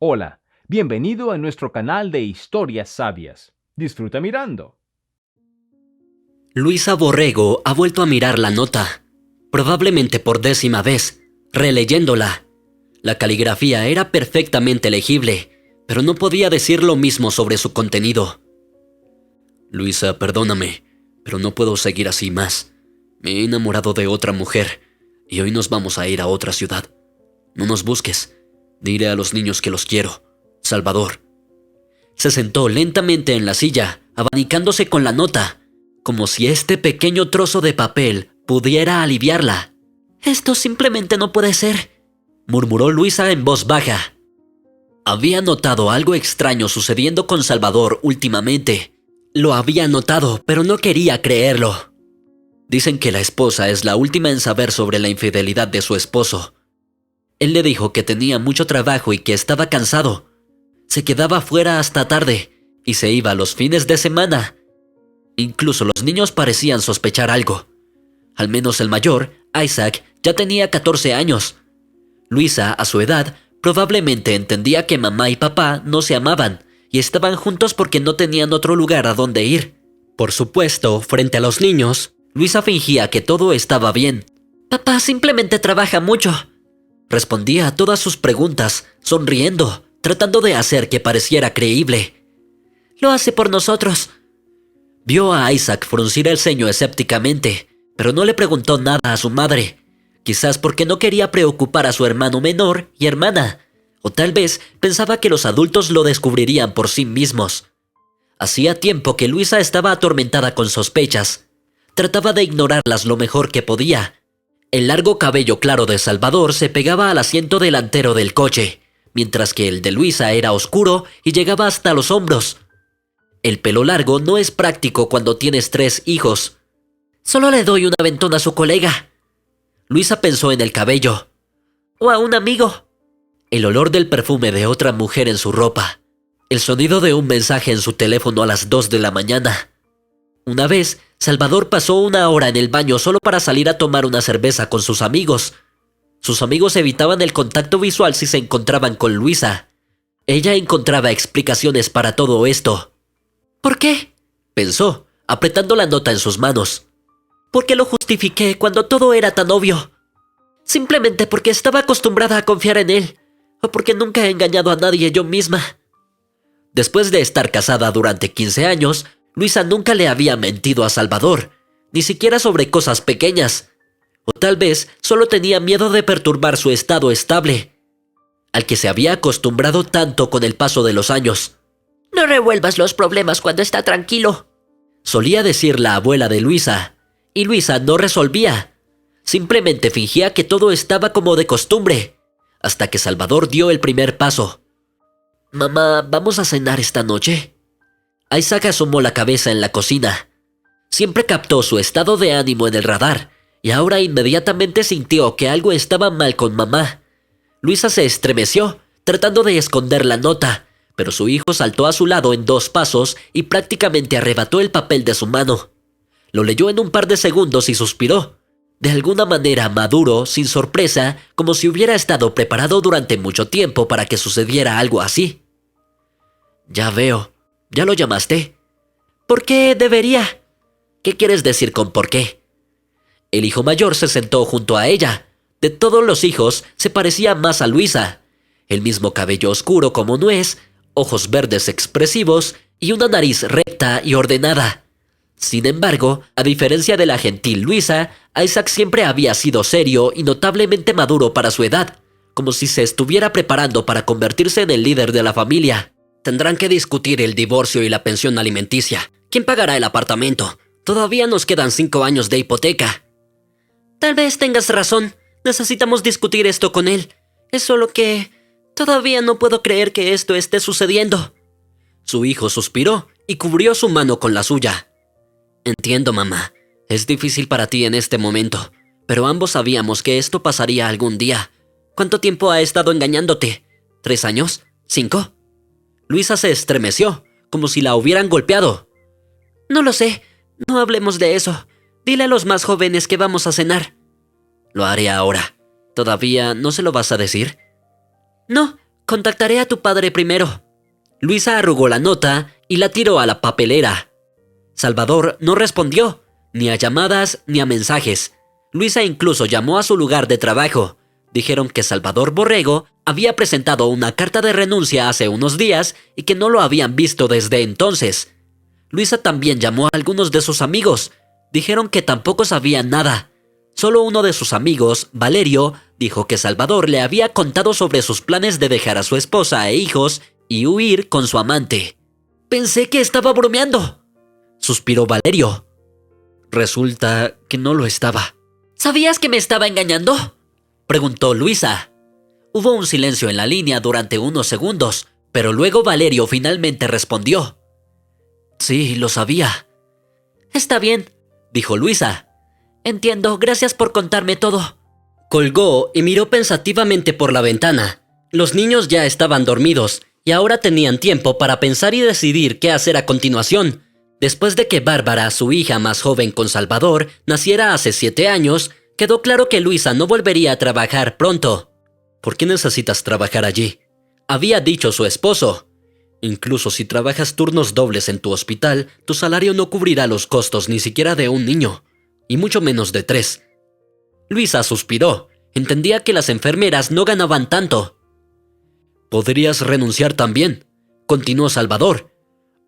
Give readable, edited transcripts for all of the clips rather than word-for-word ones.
Hola, bienvenido a nuestro canal de historias sabias. Disfruta mirando. Luisa Borrego ha vuelto a mirar la nota, probablemente por 10ª vez, releyéndola. La caligrafía era perfectamente legible, pero no podía decir lo mismo sobre su contenido. Luisa, perdóname, pero no puedo seguir así más. Me he enamorado de otra mujer, y hoy nos vamos a ir a otra ciudad. No nos busques. Diré a los niños que los quiero. Salvador. Se sentó lentamente en la silla, abanicándose con la nota, como si este pequeño trozo de papel pudiera aliviarla. «Esto simplemente no puede ser», murmuró Luisa en voz baja. Había notado algo extraño sucediendo con Salvador últimamente. Lo había notado, pero no quería creerlo. Dicen que la esposa es la última en saber sobre la infidelidad de su esposo. Él le dijo que tenía mucho trabajo y que estaba cansado. Se quedaba fuera hasta tarde y se iba los fines de semana. Incluso los niños parecían sospechar algo. Al menos el mayor, Isaac, ya tenía 14 años. Luisa, a su edad, probablemente entendía que mamá y papá no se amaban y estaban juntos porque no tenían otro lugar a donde ir. Por supuesto, frente a los niños, Luisa fingía que todo estaba bien. «Papá simplemente trabaja mucho», respondía a todas sus preguntas, sonriendo, tratando de hacer que pareciera creíble. «Lo hace por nosotros». Vio a Isaac fruncir el ceño escépticamente, pero no le preguntó nada a su madre. Quizás porque no quería preocupar a su hermano menor y hermana, o tal vez pensaba que los adultos lo descubrirían por sí mismos. Hacía tiempo que Luisa estaba atormentada con sospechas. Trataba de ignorarlas lo mejor que podía. El largo cabello claro de Salvador se pegaba al asiento delantero del coche, mientras que el de Luisa era oscuro y llegaba hasta los hombros. El pelo largo no es práctico cuando tienes 3 hijos. «Solo le doy un aventón a su colega». Luisa pensó en el cabello. «O a un amigo». El olor del perfume de otra mujer en su ropa. El sonido de un mensaje en su teléfono a las 2 de la mañana. Una vez, Salvador pasó 1 hora en el baño solo para salir a tomar una cerveza con sus amigos. Sus amigos evitaban el contacto visual si se encontraban con Luisa. Ella encontraba explicaciones para todo esto. «¿Por qué?», pensó, apretando la nota en sus manos. «¿Por qué lo justifiqué cuando todo era tan obvio? Simplemente porque estaba acostumbrada a confiar en él, o porque nunca he engañado a nadie yo misma». Después de estar casada durante 15 años, Luisa nunca le había mentido a Salvador, ni siquiera sobre cosas pequeñas. O tal vez solo tenía miedo de perturbar su estado estable, al que se había acostumbrado tanto con el paso de los años. «No revuelvas los problemas cuando está tranquilo», solía decir la abuela de Luisa, y Luisa no resolvía. Simplemente fingía que todo estaba como de costumbre, hasta que Salvador dio el primer paso. «Mamá, ¿vamos a cenar esta noche?». Isaac asomó la cabeza en la cocina. Siempre captó su estado de ánimo en el radar, y ahora inmediatamente sintió que algo estaba mal con mamá. Luisa se estremeció, tratando de esconder la nota, pero su hijo saltó a su lado en 2 pasos y prácticamente arrebató el papel de su mano. Lo leyó en un par de segundos y suspiró, de alguna manera maduro, sin sorpresa, como si hubiera estado preparado durante mucho tiempo para que sucediera algo así. «Ya veo. ¿Ya lo llamaste?». «¿Por qué debería?». «¿Qué quieres decir con por qué?». El hijo mayor se sentó junto a ella. De todos los hijos, se parecía más a Luisa. El mismo cabello oscuro como nuez, ojos verdes expresivos y una nariz recta y ordenada. Sin embargo, a diferencia de la gentil Luisa, Isaac siempre había sido serio y notablemente maduro para su edad, como si se estuviera preparando para convertirse en el líder de la familia. «Tendrán que discutir el divorcio y la pensión alimenticia. ¿Quién pagará el apartamento? Todavía nos quedan 5 años de hipoteca». «Tal vez tengas razón. Necesitamos discutir esto con él. Es solo que todavía no puedo creer que esto esté sucediendo». Su hijo suspiró y cubrió su mano con la suya. «Entiendo, mamá. Es difícil para ti en este momento, pero ambos sabíamos que esto pasaría algún día. ¿Cuánto tiempo ha estado engañándote? ¿3 años? ¿5? Luisa se estremeció, como si la hubieran golpeado. «No lo sé. No hablemos de eso. Dile a los más jóvenes que vamos a cenar». «Lo haré ahora. ¿Todavía no se lo vas a decir?». «No. Contactaré a tu padre primero. Luisa arrugó la nota y la tiró a la papelera. Salvador no respondió, ni a llamadas ni a mensajes. Luisa incluso llamó a su lugar de trabajo. Dijeron que Salvador Borrego había presentado una carta de renuncia hace unos días y que no lo habían visto desde entonces. Luisa también llamó a algunos de sus amigos. Dijeron que tampoco sabían nada. Solo uno de sus amigos, Valerio, dijo que Salvador le había contado sobre sus planes de dejar a su esposa e hijos y huir con su amante. «Pensé que estaba bromeando», suspiró Valerio. Resulta que no lo estaba. «¿Sabías que me estaba engañando?», preguntó Luisa. Hubo un silencio en la línea durante unos segundos, pero luego Valerio finalmente respondió. «Sí, lo sabía». «Está bien», dijo Luisa. «Entiendo, gracias por contarme todo». Colgó y miró pensativamente por la ventana. Los niños ya estaban dormidos y ahora tenían tiempo para pensar y decidir qué hacer a continuación. Después de que Bárbara, su hija más joven con Salvador, naciera hace 7 años, quedó claro que Luisa no volvería a trabajar pronto. «¿Por qué necesitas trabajar allí?», había dicho su esposo. «Incluso si trabajas turnos dobles en tu hospital, tu salario no cubrirá los costos ni siquiera de un niño, y mucho menos de 3. Luisa suspiró. Entendía que las enfermeras no ganaban tanto. «Podrías renunciar también», continuó Salvador.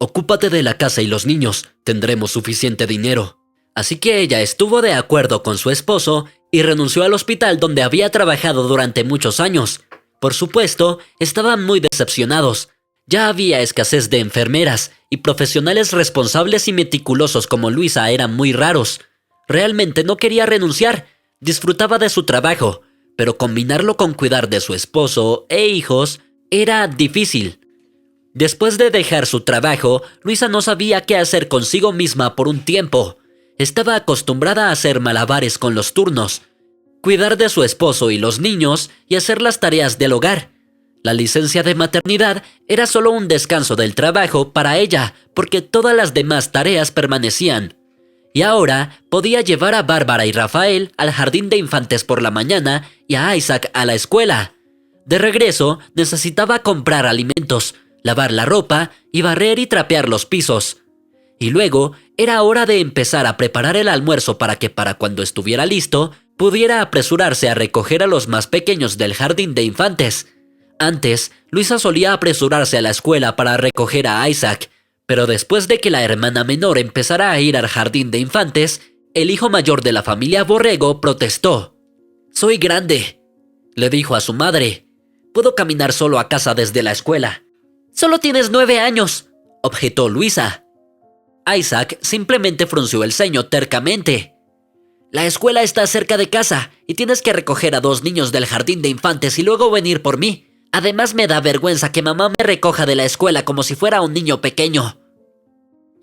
«Ocúpate de la casa y los niños, tendremos suficiente dinero». Así que ella estuvo de acuerdo con su esposo y renunció al hospital donde había trabajado durante muchos años. Por supuesto, estaban muy decepcionados. Ya había escasez de enfermeras y profesionales responsables y meticulosos como Luisa eran muy raros. Realmente no quería renunciar, disfrutaba de su trabajo, pero combinarlo con cuidar de su esposo e hijos era difícil. Después de dejar su trabajo, Luisa no sabía qué hacer consigo misma por un tiempo. Estaba acostumbrada a hacer malabares con los turnos, cuidar de su esposo y los niños y hacer las tareas del hogar. La licencia de maternidad era solo un descanso del trabajo para ella, porque todas las demás tareas permanecían. Y ahora podía llevar a Bárbara y Rafael al jardín de infantes por la mañana y a Isaac a la escuela. De regreso, necesitaba comprar alimentos, lavar la ropa y barrer y trapear los pisos. Y luego, era hora de empezar a preparar el almuerzo para que para cuando estuviera listo, pudiera apresurarse a recoger a los más pequeños del jardín de infantes. Antes, Luisa solía apresurarse a la escuela para recoger a Isaac, pero después de que la hermana menor empezara a ir al jardín de infantes, el hijo mayor de la familia Borrego protestó. «Soy grande», le dijo a su madre. «Puedo caminar solo a casa desde la escuela». «Solo tienes 9 años», objetó Luisa. Isaac simplemente frunció el ceño tercamente. «La escuela está cerca de casa y tienes que recoger a 2 niños del jardín de infantes y luego venir por mí. Además me da vergüenza que mamá me recoja de la escuela como si fuera un niño pequeño».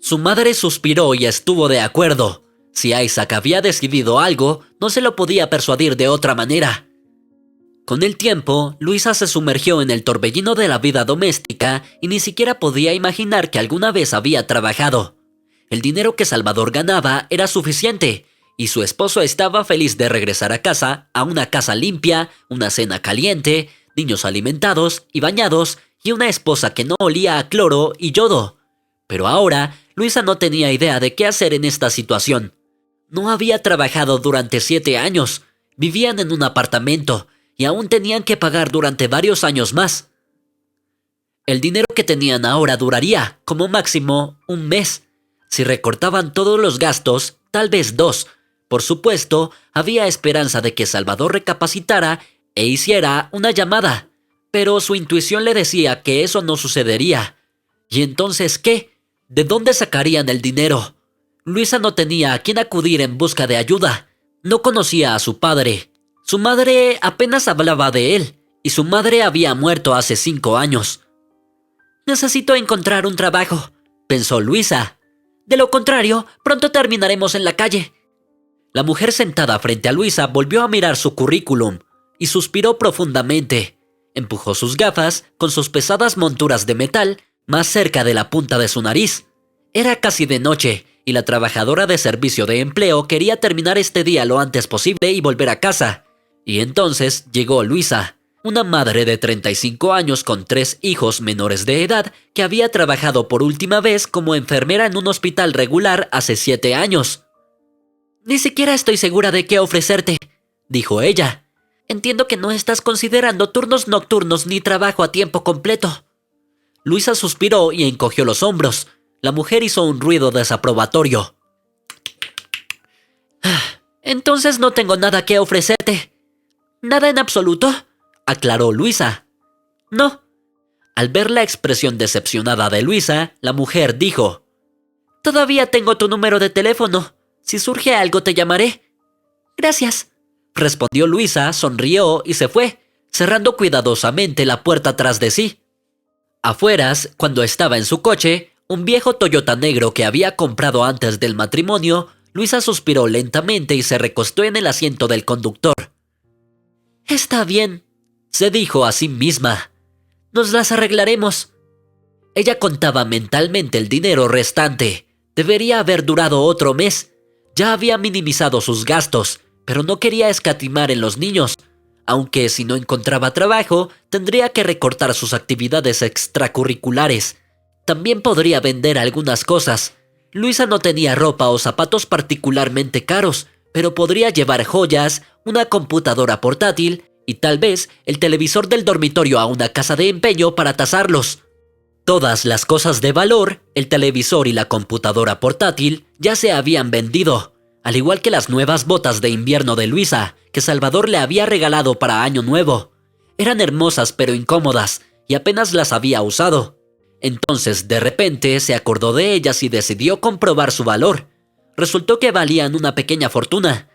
Su madre suspiró y estuvo de acuerdo. Si Isaac había decidido algo, no se lo podía persuadir de otra manera. Con el tiempo, Luisa se sumergió en el torbellino de la vida doméstica y ni siquiera podía imaginar que alguna vez había trabajado. El dinero que Salvador ganaba era suficiente, y su esposo estaba feliz de regresar a casa, a una casa limpia, una cena caliente, niños alimentados y bañados, y una esposa que no olía a cloro y yodo. Pero ahora, Luisa no tenía idea de qué hacer en esta situación. No había trabajado durante 7 años, vivían en un apartamento, y aún tenían que pagar durante varios años más. El dinero que tenían ahora duraría, como máximo, 1 mes. Si recortaban todos los gastos, tal vez 2. Por supuesto, había esperanza de que Salvador recapacitara e hiciera una llamada, pero su intuición le decía que eso no sucedería. ¿Y entonces qué? ¿De dónde sacarían el dinero? Luisa no tenía a quién acudir en busca de ayuda. No conocía a su padre. Su madre apenas hablaba de él, y su madre había muerto hace 5 años. «Necesito encontrar un trabajo», pensó Luisa. «De lo contrario, pronto terminaremos en la calle». La mujer sentada frente a Luisa volvió a mirar su currículum y suspiró profundamente. Empujó sus gafas, con sus pesadas monturas de metal, más cerca de la punta de su nariz. Era casi de noche, y la trabajadora de servicio de empleo quería terminar este día lo antes posible y volver a casa. Y entonces llegó Luisa. una madre de 35 años con 3 hijos menores de edad que había trabajado por última vez como enfermera en un hospital regular hace 7 años. «Ni siquiera estoy segura de qué ofrecerte», dijo ella. «Entiendo que no estás considerando turnos nocturnos ni trabajo a tiempo completo». Luisa suspiró y encogió los hombros. La mujer hizo un ruido desaprobatorio. «Entonces no tengo nada que ofrecerte». «¿Nada en absoluto?», aclaró Luisa. «No». Al ver la expresión decepcionada de Luisa, la mujer dijo: «Todavía tengo tu número de teléfono. Si surge algo te llamaré». «Gracias», respondió Luisa, sonrió y se fue, cerrando cuidadosamente la puerta tras de sí. Afueras, cuando estaba en su coche, un viejo Toyota negro que había comprado antes del matrimonio, Luisa suspiró lentamente y se recostó en el asiento del conductor. «Está bien», se dijo a sí misma. «Nos las arreglaremos». Ella contaba mentalmente el dinero restante. Debería haber durado otro mes. Ya había minimizado sus gastos, pero no quería escatimar en los niños. Aunque si no encontraba trabajo, tendría que recortar sus actividades extracurriculares. También podría vender algunas cosas. Luisa no tenía ropa o zapatos particularmente caros, pero podría llevar joyas, una computadora portátil y tal vez el televisor del dormitorio a una casa de empeño para tasarlos. Todas las cosas de valor, el televisor y la computadora portátil, ya se habían vendido, al igual que las nuevas botas de invierno de Luisa, que Salvador le había regalado para Año Nuevo. Eran hermosas pero incómodas, y apenas las había usado. Entonces, de repente, se acordó de ellas y decidió comprobar su valor. Resultó que valían una pequeña fortuna.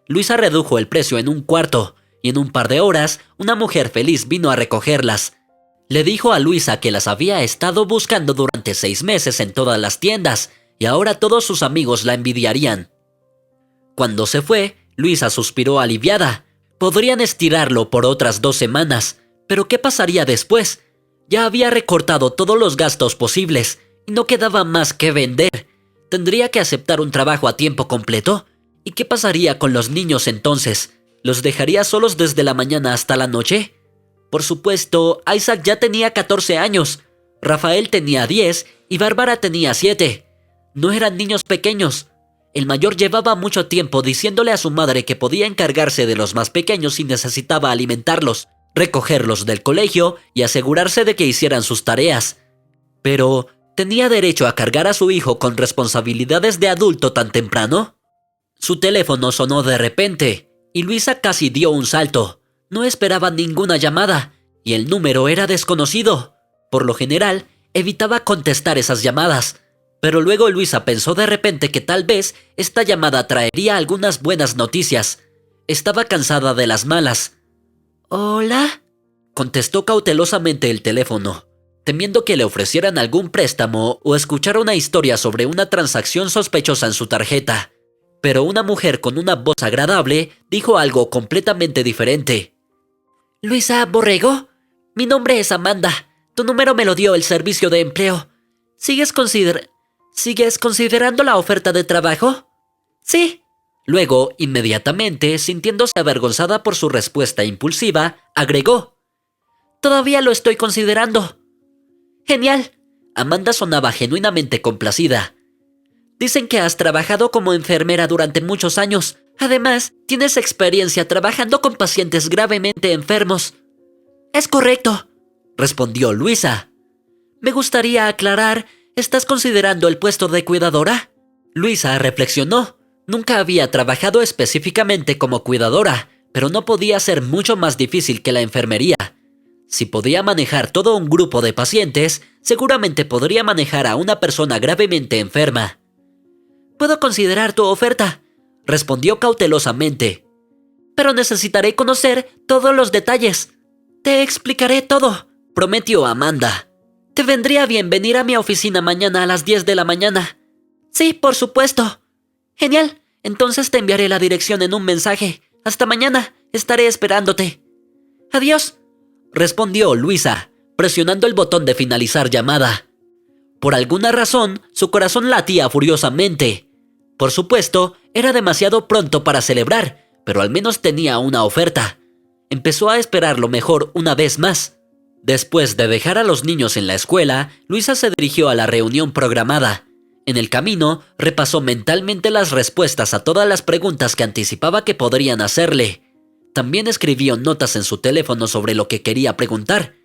Luisa redujo el precio en un cuarto, y en un par de horas, una mujer feliz vino a recogerlas. Le dijo a Luisa que las había estado buscando durante 6 meses en todas las tiendas, y ahora todos sus amigos la envidiarían. Cuando se fue, Luisa suspiró aliviada. Podrían estirarlo por otras 2 semanas, pero ¿qué pasaría después? Ya había recortado todos los gastos posibles, y no quedaba más que vender. ¿Tendría que aceptar un trabajo a tiempo completo? ¿Y qué pasaría con los niños entonces? ¿Los dejaría solos desde la mañana hasta la noche? Por supuesto, Isaac ya tenía 14 años, Rafael tenía 10 y Bárbara tenía 7. No eran niños pequeños. El mayor llevaba mucho tiempo diciéndole a su madre que podía encargarse de los más pequeños si necesitaba alimentarlos, recogerlos del colegio y asegurarse de que hicieran sus tareas. Pero, ¿tenía derecho a cargar a su hijo con responsabilidades de adulto tan temprano? Su teléfono sonó de repente, y Luisa casi dio un salto. No esperaba ninguna llamada, y el número era desconocido. Por lo general, evitaba contestar esas llamadas, pero luego Luisa pensó de repente que tal vez esta llamada traería algunas buenas noticias. Estaba cansada de las malas. «¿Hola?», contestó cautelosamente el teléfono, temiendo que le ofrecieran algún préstamo o escuchar una historia sobre una transacción sospechosa en su tarjeta. Pero una mujer con una voz agradable dijo algo completamente diferente. «Luisa Borrego, mi nombre es Amanda. Tu número me lo dio el servicio de empleo. ¿Sigues considerando la oferta de trabajo?» «Sí». Luego, inmediatamente, sintiéndose avergonzada por su respuesta impulsiva, agregó: «Todavía lo estoy considerando». «Genial». Amanda sonaba genuinamente complacida. «Dicen que has trabajado como enfermera durante muchos años. Además, tienes experiencia trabajando con pacientes gravemente enfermos». «Es correcto», respondió Luisa. «Me gustaría aclarar, ¿estás considerando el puesto de cuidadora?» Luisa reflexionó. Nunca había trabajado específicamente como cuidadora, pero no podía ser mucho más difícil que la enfermería. Si podía manejar todo un grupo de pacientes, seguramente podría manejar a una persona gravemente enferma. «Puedo considerar tu oferta», respondió cautelosamente. «Pero necesitaré conocer todos los detalles». «Te explicaré todo», prometió Amanda. «¿Te vendría bien venir a mi oficina mañana a las 10 de la mañana?» «Sí, por supuesto». «Genial, entonces te enviaré la dirección en un mensaje. Hasta mañana, estaré esperándote». «Adiós», respondió Luisa, presionando el botón de finalizar llamada. Por alguna razón, su corazón latía furiosamente. Por supuesto, era demasiado pronto para celebrar, pero al menos tenía una oferta. Empezó a esperar lo mejor una vez más. Después de dejar a los niños en la escuela, Luisa se dirigió a la reunión programada. En el camino, repasó mentalmente las respuestas a todas las preguntas que anticipaba que podrían hacerle. También escribió notas en su teléfono sobre lo que quería preguntar.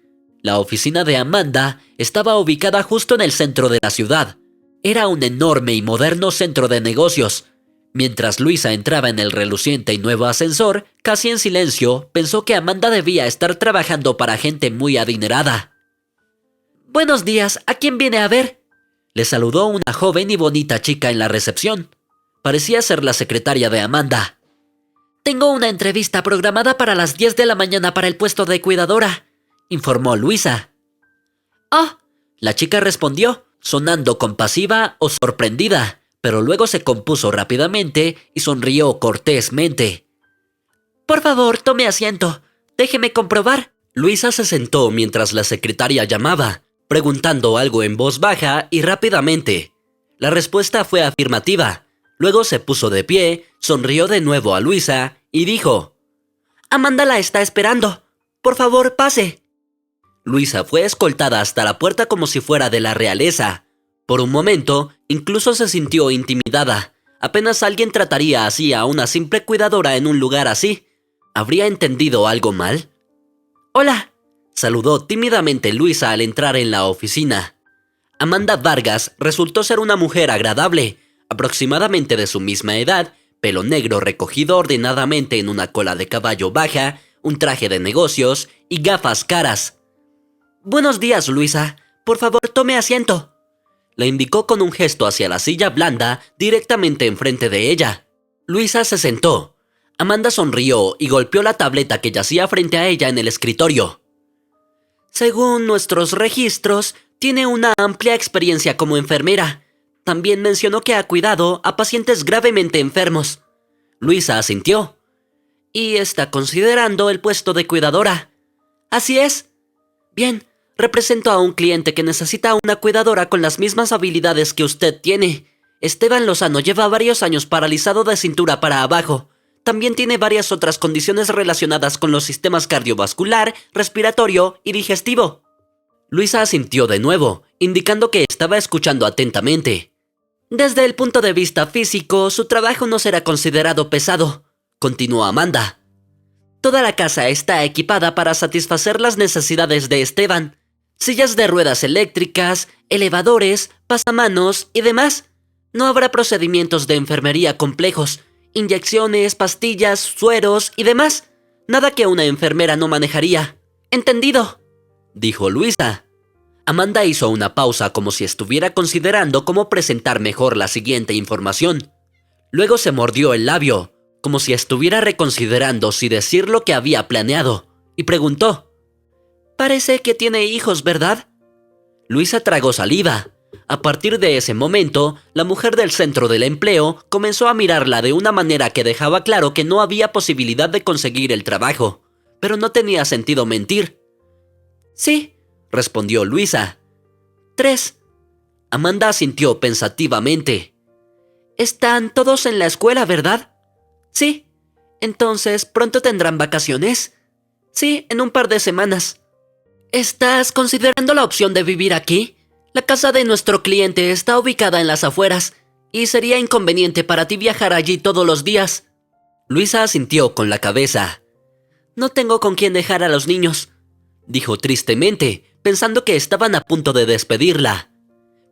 La oficina de Amanda estaba ubicada justo en el centro de la ciudad. Era un enorme y moderno centro de negocios. Mientras Luisa entraba en el reluciente y nuevo ascensor, casi en silencio, pensó que Amanda debía estar trabajando para gente muy adinerada. «Buenos días, ¿a quién viene a ver?», le saludó una joven y bonita chica en la recepción. Parecía ser la secretaria de Amanda. «Tengo una entrevista programada para las 10 de la mañana para el puesto de cuidadora», informó Luisa. «Oh», la chica respondió, sonando compasiva o sorprendida, pero luego se compuso rápidamente y sonrió cortésmente. «Por favor, tome asiento. Déjeme comprobar». Luisa se sentó mientras la secretaria llamaba, preguntando algo en voz baja y rápidamente. La respuesta fue afirmativa. Luego se puso de pie, sonrió de nuevo a Luisa y dijo: «Amanda la está esperando. Por favor, pase». Luisa fue escoltada hasta la puerta como si fuera de la realeza. Por un momento, incluso se sintió intimidada. Apenas alguien trataría así a una simple cuidadora en un lugar así. ¿Habría entendido algo mal? «Hola», saludó tímidamente Luisa al entrar en la oficina. Amanda Vargas resultó ser una mujer agradable, aproximadamente de su misma edad, pelo negro recogido ordenadamente en una cola de caballo baja, un traje de negocios y gafas caras. «Buenos días, Luisa. Por favor, tome asiento», le indicó con un gesto hacia la silla blanda directamente enfrente de ella. Luisa se sentó. Amanda sonrió y golpeó la tableta que yacía frente a ella en el escritorio. «Según nuestros registros, tiene una amplia experiencia como enfermera. También mencionó que ha cuidado a pacientes gravemente enfermos». Luisa asintió. «¿Y está considerando el puesto de cuidadora?» «Así es». «Bien. Represento a un cliente que necesita una cuidadora con las mismas habilidades que usted tiene. Esteban Lozano lleva varios años paralizado de cintura para abajo. También tiene varias otras condiciones relacionadas con los sistemas cardiovascular, respiratorio y digestivo». Luisa asintió de nuevo, indicando que estaba escuchando atentamente. «Desde el punto de vista físico, su trabajo no será considerado pesado», continuó Amanda. «Toda la casa está equipada para satisfacer las necesidades de Esteban. Sillas de ruedas eléctricas, elevadores, pasamanos y demás. No habrá procedimientos de enfermería complejos, inyecciones, pastillas, sueros y demás. Nada que una enfermera no manejaría. ¿Entendido?», dijo Luisa. Amanda hizo una pausa como si estuviera considerando cómo presentar mejor la siguiente información. Luego se mordió el labio, como si estuviera reconsiderando si decir lo que había planeado, y preguntó: «Parece que tiene hijos, ¿verdad?». Luisa tragó saliva. A partir de ese momento, la mujer del centro del empleo comenzó a mirarla de una manera que dejaba claro que no había posibilidad de conseguir el trabajo, pero no tenía sentido mentir. «Sí», respondió Luisa. «3». Amanda asintió pensativamente. «Están todos en la escuela, ¿verdad?». «Sí». «Entonces, ¿pronto tendrán vacaciones?». «Sí, en un par de semanas». «¿Estás considerando la opción de vivir aquí? La casa de nuestro cliente está ubicada en las afueras, y sería inconveniente para ti viajar allí todos los días». Luisa asintió con la cabeza. «No tengo con quién dejar a los niños», dijo tristemente, pensando que estaban a punto de despedirla.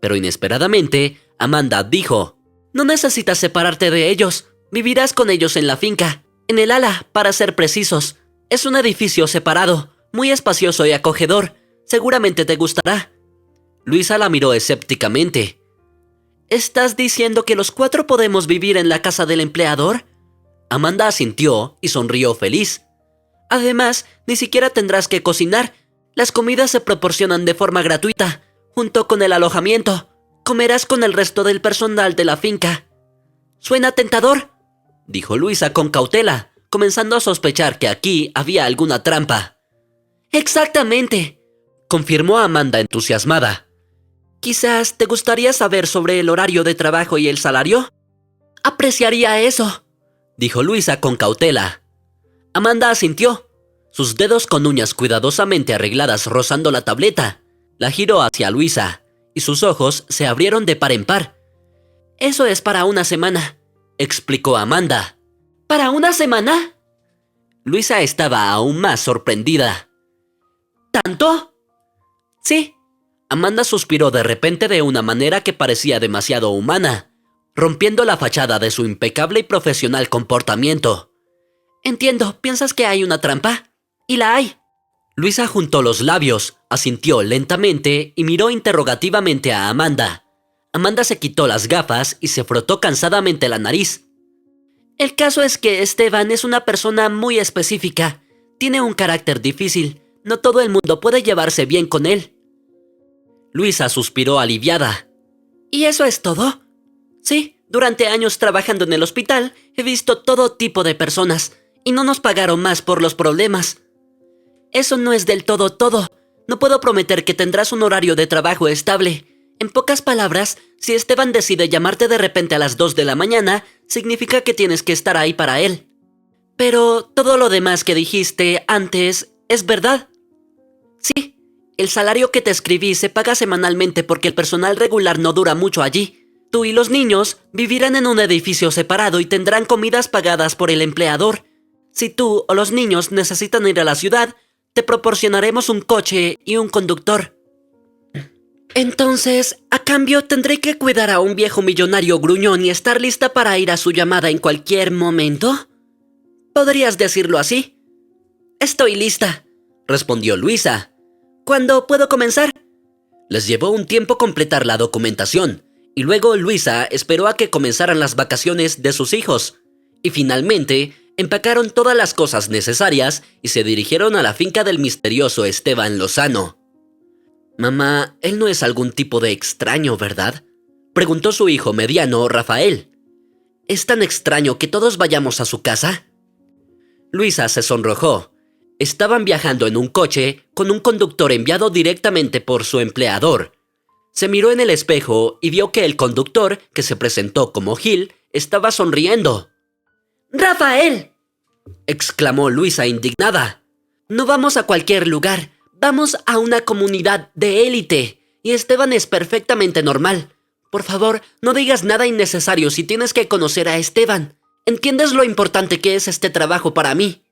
Pero inesperadamente, Amanda dijo: «No necesitas separarte de ellos. Vivirás con ellos en la finca, en el ala, para ser precisos. Es un edificio separado, muy espacioso y acogedor. Seguramente te gustará». Luisa la miró escépticamente. «¿Estás diciendo que los 4 podemos vivir en la casa del empleador?». Amanda asintió y sonrió feliz. «Además, ni siquiera tendrás que cocinar. Las comidas se proporcionan de forma gratuita, junto con el alojamiento. Comerás con el resto del personal de la finca». «Suena tentador», dijo Luisa con cautela, comenzando a sospechar que aquí había alguna trampa. «Exactamente», confirmó Amanda entusiasmada. «Quizás te gustaría saber sobre el horario de trabajo y el salario». «Apreciaría eso», dijo Luisa con cautela. Amanda asintió. sus dedos con uñas cuidadosamente arregladas rozando la tableta. La giró hacia Luisa, y sus ojos se abrieron de par en par. «Eso es para una semana», explicó Amanda. «¿Para una semana?» Luisa estaba aún más sorprendida. ¿Tanto? Sí. Amanda suspiró de repente de una manera que parecía demasiado humana, rompiendo la fachada de su impecable y profesional comportamiento. Entiendo, ¿piensas que hay una trampa? Y la hay. Luisa juntó los labios, asintió lentamente y miró interrogativamente a Amanda. Amanda se quitó las gafas y se frotó cansadamente la nariz. El caso es que Esteban es una persona muy específica. Tiene un carácter difícil. No todo el mundo puede llevarse bien con él. Luisa suspiró aliviada. ¿Y eso es todo? Sí, durante años trabajando en el hospital he visto todo tipo de personas y no nos pagaron más por los problemas. Eso no es del todo. No puedo prometer que tendrás un horario de trabajo estable. En pocas palabras, si Esteban decide llamarte de repente a las 2 de la mañana, significa que tienes que estar ahí para él. Pero todo lo demás que dijiste antes es verdad. Sí, el salario que te escribí se paga semanalmente porque el personal regular no dura mucho allí. Tú y los niños vivirán en un edificio separado y tendrán comidas pagadas por el empleador. Si tú o los niños necesitan ir a la ciudad, te proporcionaremos un coche y un conductor. Entonces, a cambio, tendré que cuidar a un viejo millonario gruñón y estar lista para ir a su llamada en cualquier momento. ¿Podrías decirlo así? Estoy lista, respondió Luisa. ¿Cuándo puedo comenzar? Les llevó un tiempo completar la documentación, y luego Luisa esperó a que comenzaran las vacaciones de sus hijos, y finalmente empacaron todas las cosas necesarias y se dirigieron a la finca del misterioso Esteban Lozano. «Mamá, él no es algún tipo de extraño, ¿verdad?», preguntó su hijo mediano, Rafael. «¿Es tan extraño que todos vayamos a su casa?». Luisa se sonrojó. Estaban viajando en un coche con un conductor enviado directamente por su empleador. Se miró en el espejo y vio que el conductor, que se presentó como Gil, estaba sonriendo. «¡Rafael!», exclamó Luisa indignada. «No vamos a cualquier lugar. Vamos a una comunidad de élite, y Esteban es perfectamente normal. Por favor, no digas nada innecesario si tienes que conocer a Esteban. ¿Entiendes lo importante que es este trabajo para mí?»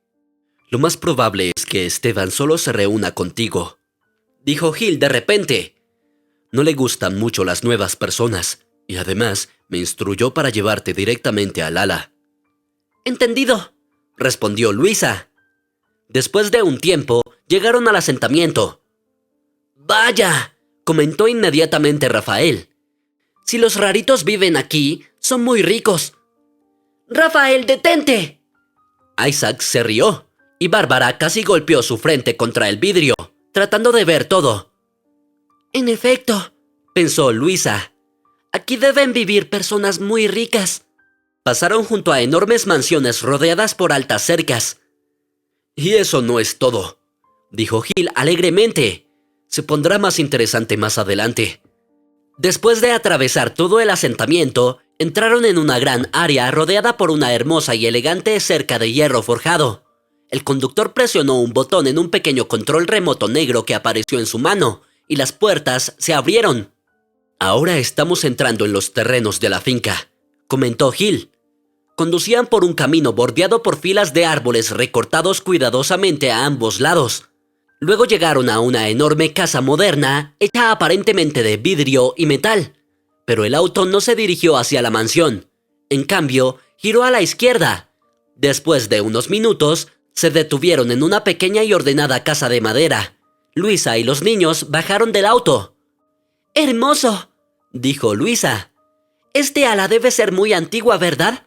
«Lo más probable es que Esteban solo se reúna contigo», dijo Gil de repente. «No le gustan mucho las nuevas personas, y además me instruyó para llevarte directamente al ala». «Entendido», respondió Luisa. Después de un tiempo, llegaron al asentamiento. «Vaya», comentó inmediatamente Rafael. «Si los raritos viven aquí, son muy ricos». «Rafael, detente». Isaac se rió, y Bárbara casi golpeó su frente contra el vidrio, tratando de ver todo. «En efecto», pensó Luisa, «aquí deben vivir personas muy ricas». Pasaron junto a enormes mansiones rodeadas por altas cercas. «Y eso no es todo», dijo Gil alegremente. «Se pondrá más interesante más adelante». Después de atravesar todo el asentamiento, entraron en una gran área rodeada por una hermosa y elegante cerca de hierro forjado. El conductor presionó un botón en un pequeño control remoto negro que apareció en su mano, y las puertas se abrieron. «Ahora estamos entrando en los terrenos de la finca», comentó Gil. Conducían por un camino bordeado por filas de árboles recortados cuidadosamente a ambos lados. Luego llegaron a una enorme casa moderna, hecha aparentemente de vidrio y metal. Pero el auto no se dirigió hacia la mansión. En cambio, giró a la izquierda. Después de unos minutos, se detuvieron en una pequeña y ordenada casa de madera. Luisa y los niños bajaron del auto. «¡Hermoso!», dijo Luisa. «Este ala debe ser muy antigua, ¿verdad?».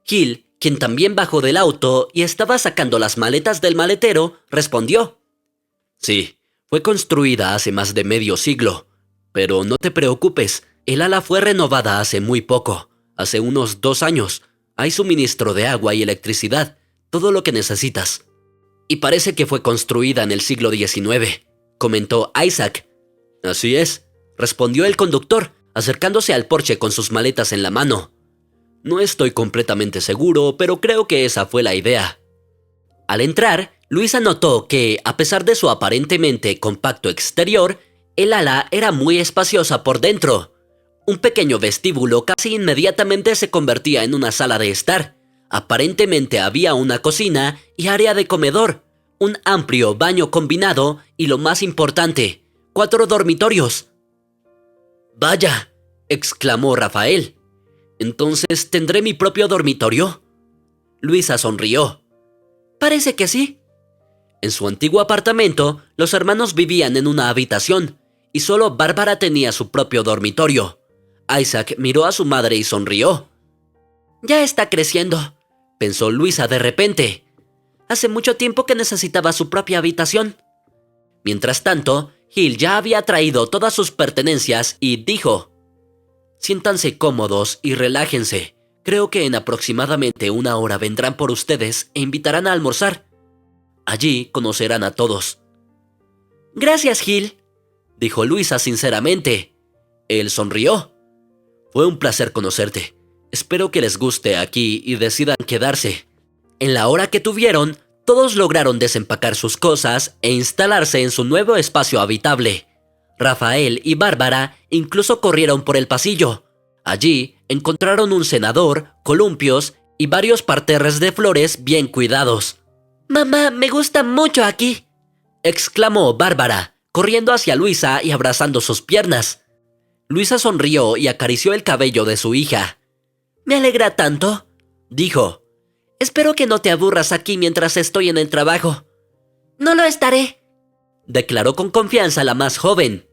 Gil, quien también bajó del auto y estaba sacando las maletas del maletero, respondió. «Sí, fue construida hace más de medio siglo. Pero no te preocupes, el ala fue renovada hace muy poco, hace unos 2 años. Hay suministro de agua y electricidad, todo lo que necesitas». «Y parece que fue construida en el siglo XIX», comentó Isaac. «Así es», respondió el conductor, acercándose al porche con sus maletas en la mano. «No estoy completamente seguro, pero creo que esa fue la idea». Al entrar, Luisa notó que, a pesar de su aparentemente compacto exterior, el ala era muy espaciosa por dentro. Un pequeño vestíbulo casi inmediatamente se convertía en una sala de estar. Aparentemente había una cocina y área de comedor, un amplio baño combinado y, lo más importante, 4 dormitorios. «Vaya», exclamó Rafael. «¿Entonces tendré mi propio dormitorio?» Luisa sonrió. «Parece que sí». En su antiguo apartamento, los hermanos vivían en una habitación, y solo Bárbara tenía su propio dormitorio. Isaac miró a su madre y sonrió. «Ya está creciendo», pensó Luisa de repente. Hace mucho tiempo que necesitaba su propia habitación. Mientras tanto, Gil ya había traído todas sus pertenencias y dijo: «Siéntanse cómodos y relájense. Creo que en aproximadamente 1 hora vendrán por ustedes e invitarán a almorzar. Allí conocerán a todos». «Gracias, Gil», dijo Luisa sinceramente. Él sonrió. «Fue un placer conocerte. Espero que les guste aquí y decidan quedarse». En la hora que tuvieron, todos lograron desempacar sus cosas e instalarse en su nuevo espacio habitable. Rafael y Bárbara incluso corrieron por el pasillo. Allí encontraron un cenador, columpios y varios parterres de flores bien cuidados. «Mamá, me gusta mucho aquí», exclamó Bárbara, corriendo hacia Luisa y abrazando sus piernas. Luisa sonrió y acarició el cabello de su hija. «Me alegra tanto», dijo. «Espero que no te aburras aquí mientras estoy en el trabajo». «No lo estaré», declaró con confianza la más joven.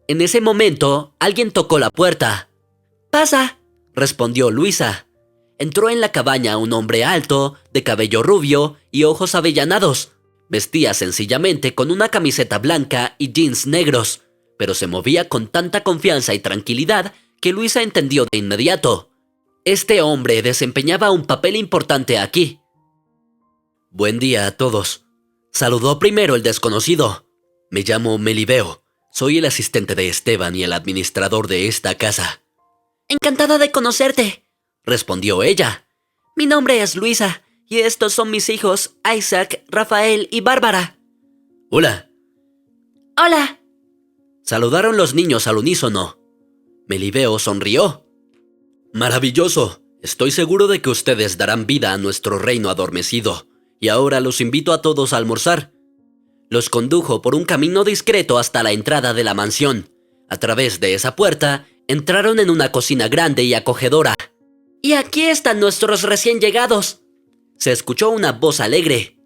En ese momento, alguien tocó la puerta. «Pasa», respondió Luisa. Entró en la cabaña un hombre alto, de cabello rubio y ojos avellanados. Vestía sencillamente con una camiseta blanca y jeans negros, pero se movía con tanta confianza y tranquilidad que Luisa entendió de inmediato. Este hombre desempeñaba un papel importante aquí. «Buen día a todos», saludó primero el desconocido. «Me llamo Melibeo. Soy el asistente de Esteban y el administrador de esta casa». «Encantada de conocerte», respondió ella. «Mi nombre es Luisa, y estos son mis hijos, Isaac, Rafael y Bárbara». «Hola». «Hola», saludaron los niños al unísono. Melibeo sonrió. «Maravilloso. Estoy seguro de que ustedes darán vida a nuestro reino adormecido. Y ahora los invito a todos a almorzar». Los condujo por un camino discreto hasta la entrada de la mansión. A través de esa puerta, entraron en una cocina grande y acogedora. «Y aquí están nuestros recién llegados», se escuchó una voz alegre.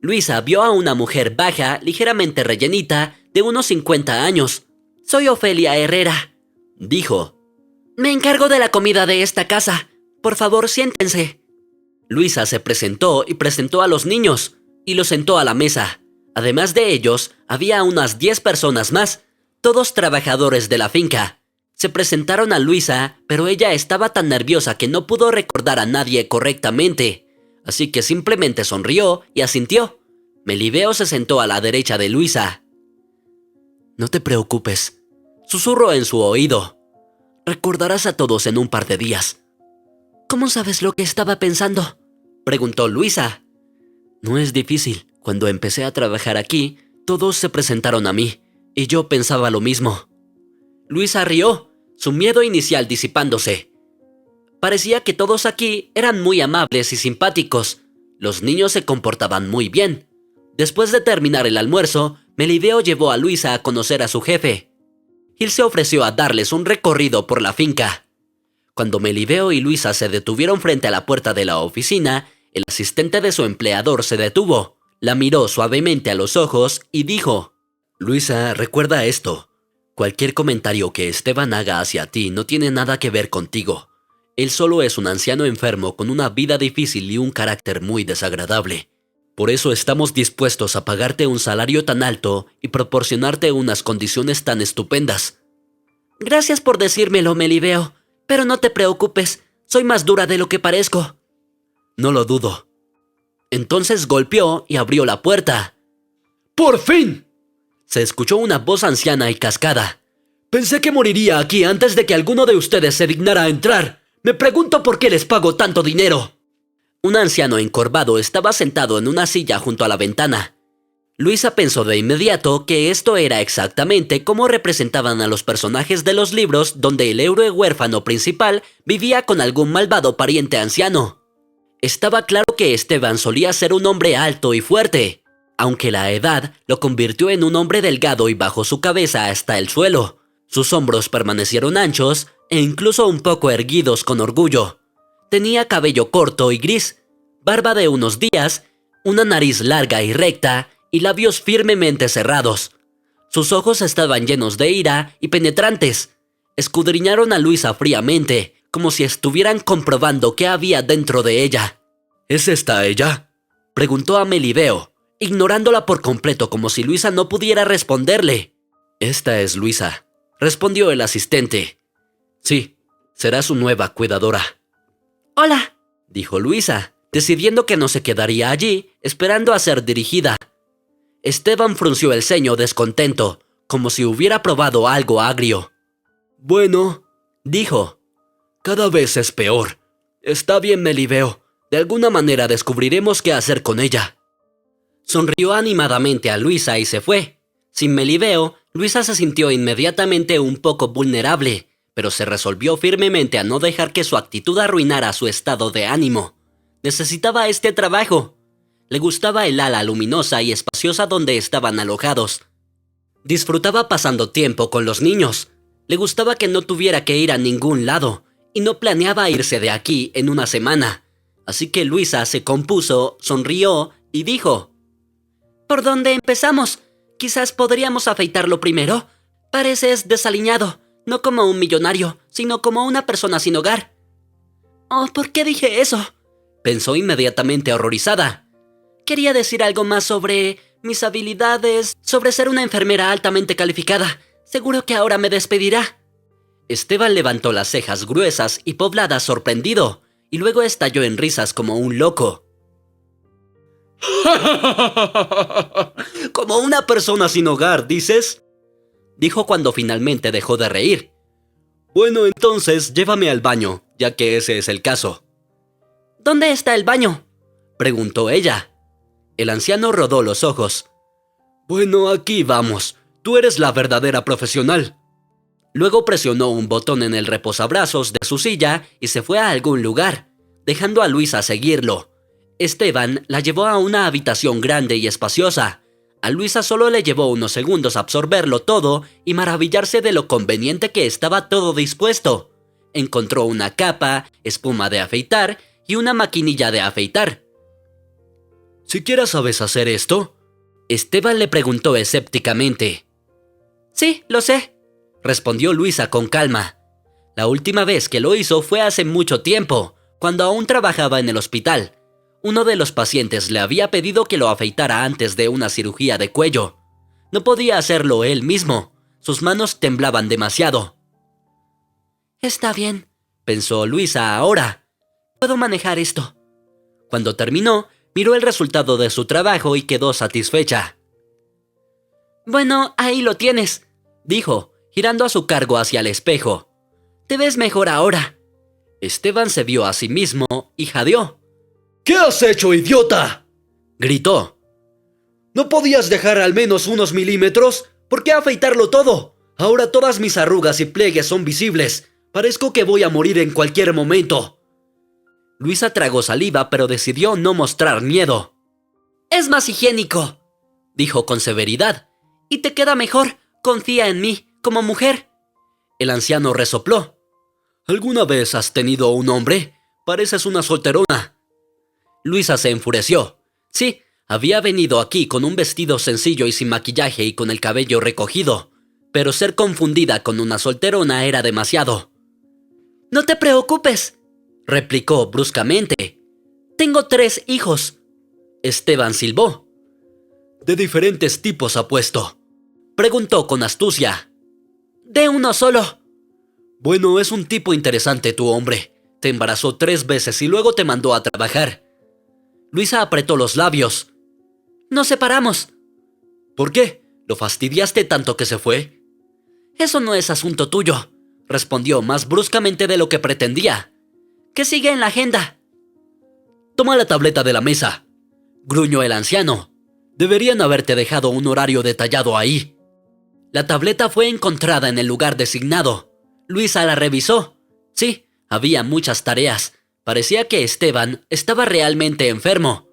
Luisa vio a una mujer baja, ligeramente rellenita, de unos 50 años. «Soy Ofelia Herrera», dijo. «Me encargo de la comida de esta casa. Por favor, siéntense». Luisa se presentó y presentó a los niños, y los sentó a la mesa. Además de ellos, había unas 10 personas más, todos trabajadores de la finca. Se presentaron a Luisa, pero ella estaba tan nerviosa que no pudo recordar a nadie correctamente. Así que simplemente sonrió y asintió. Melibeo se sentó a la derecha de Luisa. «No te preocupes», susurró en su oído. «Recordarás a todos en un par de días». «¿Cómo sabes lo que estaba pensando?», preguntó Luisa. «No es difícil. Cuando empecé a trabajar aquí, todos se presentaron a mí, y yo pensaba lo mismo». Luisa rió, su miedo inicial disipándose. Parecía que todos aquí eran muy amables y simpáticos. Los niños se comportaban muy bien. Después de terminar el almuerzo, Melibeo llevó a Luisa a conocer a su jefe. Gil se ofreció a darles un recorrido por la finca. Cuando Melibeo y Luisa se detuvieron frente a la puerta de la oficina, el asistente de su empleador se detuvo, la miró suavemente a los ojos y dijo: «Luisa, recuerda esto. Cualquier comentario que Esteban haga hacia ti no tiene nada que ver contigo. Él solo es un anciano enfermo con una vida difícil y un carácter muy desagradable. Por eso estamos dispuestos a pagarte un salario tan alto y proporcionarte unas condiciones tan estupendas». «Gracias por decírmelo, Melibeo, pero no te preocupes, soy más dura de lo que parezco». «No lo dudo». Entonces golpeó y abrió la puerta. «¡Por fin!», se escuchó una voz anciana y cascada. «Pensé que moriría aquí antes de que alguno de ustedes se dignara a entrar. Me pregunto por qué les pago tanto dinero». Un anciano encorvado estaba sentado en una silla junto a la ventana. Luisa pensó de inmediato que esto era exactamente como representaban a los personajes de los libros donde el héroe huérfano principal vivía con algún malvado pariente anciano. Estaba claro que Esteban solía ser un hombre alto y fuerte, aunque la edad lo convirtió en un hombre delgado y bajó su cabeza hasta el suelo. Sus hombros permanecieron anchos e incluso un poco erguidos con orgullo. Tenía cabello corto y gris, barba de unos días, una nariz larga y recta y labios firmemente cerrados. Sus ojos estaban llenos de ira y penetrantes. Escudriñaron a Luisa fríamente, como si estuvieran comprobando qué había dentro de ella. ¿Es esta ella?, preguntó a Melibeo, ignorándola por completo como si Luisa no pudiera responderle. Esta es Luisa, respondió el asistente. Sí, será su nueva cuidadora. Hola, dijo Luisa, decidiendo que no se quedaría allí, esperando a ser dirigida. Esteban frunció el ceño descontento, como si hubiera probado algo agrio. Bueno, dijo, cada vez es peor. Está bien, Melibeo. De alguna manera descubriremos qué hacer con ella. Sonrió animadamente a Luisa y se fue. Sin Melibeo, Luisa se sintió inmediatamente un poco vulnerable, pero se resolvió firmemente a no dejar que su actitud arruinara su estado de ánimo. Necesitaba este trabajo. Le gustaba el ala luminosa y espaciosa donde estaban alojados. Disfrutaba pasando tiempo con los niños. Le gustaba que no tuviera que ir a ningún lado, y no planeaba irse de aquí en una semana. Así que Luisa se compuso, sonrió y dijo: ¿Por dónde empezamos? Quizás podríamos afeitarlo primero. Pareces desaliñado, no como un millonario, sino como una persona sin hogar. Oh, ¿por qué dije eso?, pensó inmediatamente horrorizada. Quería decir algo más sobre mis habilidades, sobre ser una enfermera altamente calificada. Seguro que ahora me despedirá. Esteban levantó las cejas gruesas y pobladas sorprendido, y luego estalló en risas como un loco. ¿Como una persona sin hogar, dices?, dijo cuando finalmente dejó de reír. Bueno, entonces llévame al baño, ya que ese es el caso. ¿Dónde está el baño?, preguntó ella. El anciano rodó los ojos. Bueno, aquí vamos. Tú eres la verdadera profesional. Luego presionó un botón en el reposabrazos de su silla y se fue a algún lugar, dejando a Luisa seguirlo. Esteban la llevó a una habitación grande y espaciosa. A Luisa solo le llevó unos segundos absorberlo todo y maravillarse de lo conveniente que estaba todo dispuesto. Encontró una capa, espuma de afeitar y una maquinilla de afeitar. ¿Siquiera sabes hacer esto?, Esteban le preguntó escépticamente. Sí, lo sé, respondió Luisa con calma. La última vez que lo hizo fue hace mucho tiempo, cuando aún trabajaba en el hospital. Uno de los pacientes le había pedido que lo afeitara antes de una cirugía de cuello. No podía hacerlo él mismo. Sus manos temblaban demasiado. Está bien, pensó Luisa ahora. Puedo manejar esto. Cuando terminó, miró el resultado de su trabajo y quedó satisfecha. Bueno, ahí lo tienes, dijo, girando a su cargo hacia el espejo. Te ves mejor ahora. Esteban se vio a sí mismo y jadeó. ¿Qué has hecho, idiota?, gritó. ¿No podías dejar al menos unos milímetros? ¿Por qué afeitarlo todo? Ahora todas mis arrugas y pliegues son visibles. Parezco que voy a morir en cualquier momento. Luisa tragó saliva, pero decidió no mostrar miedo. Es más higiénico, dijo con severidad. Y te queda mejor. Confía en mí, como mujer. El anciano resopló. ¿Alguna vez has tenido un hombre? Pareces una solterona. Luisa se enfureció. Sí, había venido aquí con un vestido sencillo y sin maquillaje y con el cabello recogido, pero ser confundida con una solterona era demasiado. No te preocupes, replicó bruscamente. Tengo 3 hijos. Esteban silbó. ¿De diferentes tipos, apuesto?, preguntó con astucia. De uno solo. Bueno, es un tipo interesante tu hombre. Te embarazó 3 veces y luego te mandó a trabajar. Luisa apretó los labios. Nos separamos. ¿Por qué? ¿Lo fastidiaste tanto que se fue? Eso no es asunto tuyo, respondió más bruscamente de lo que pretendía. ¿Qué sigue en la agenda? Toma la tableta de la mesa, gruñó el anciano. Deberían haberte dejado un horario detallado ahí. La tableta fue encontrada en el lugar designado. Luisa la revisó. Sí, había muchas tareas. Parecía que Esteban estaba realmente enfermo.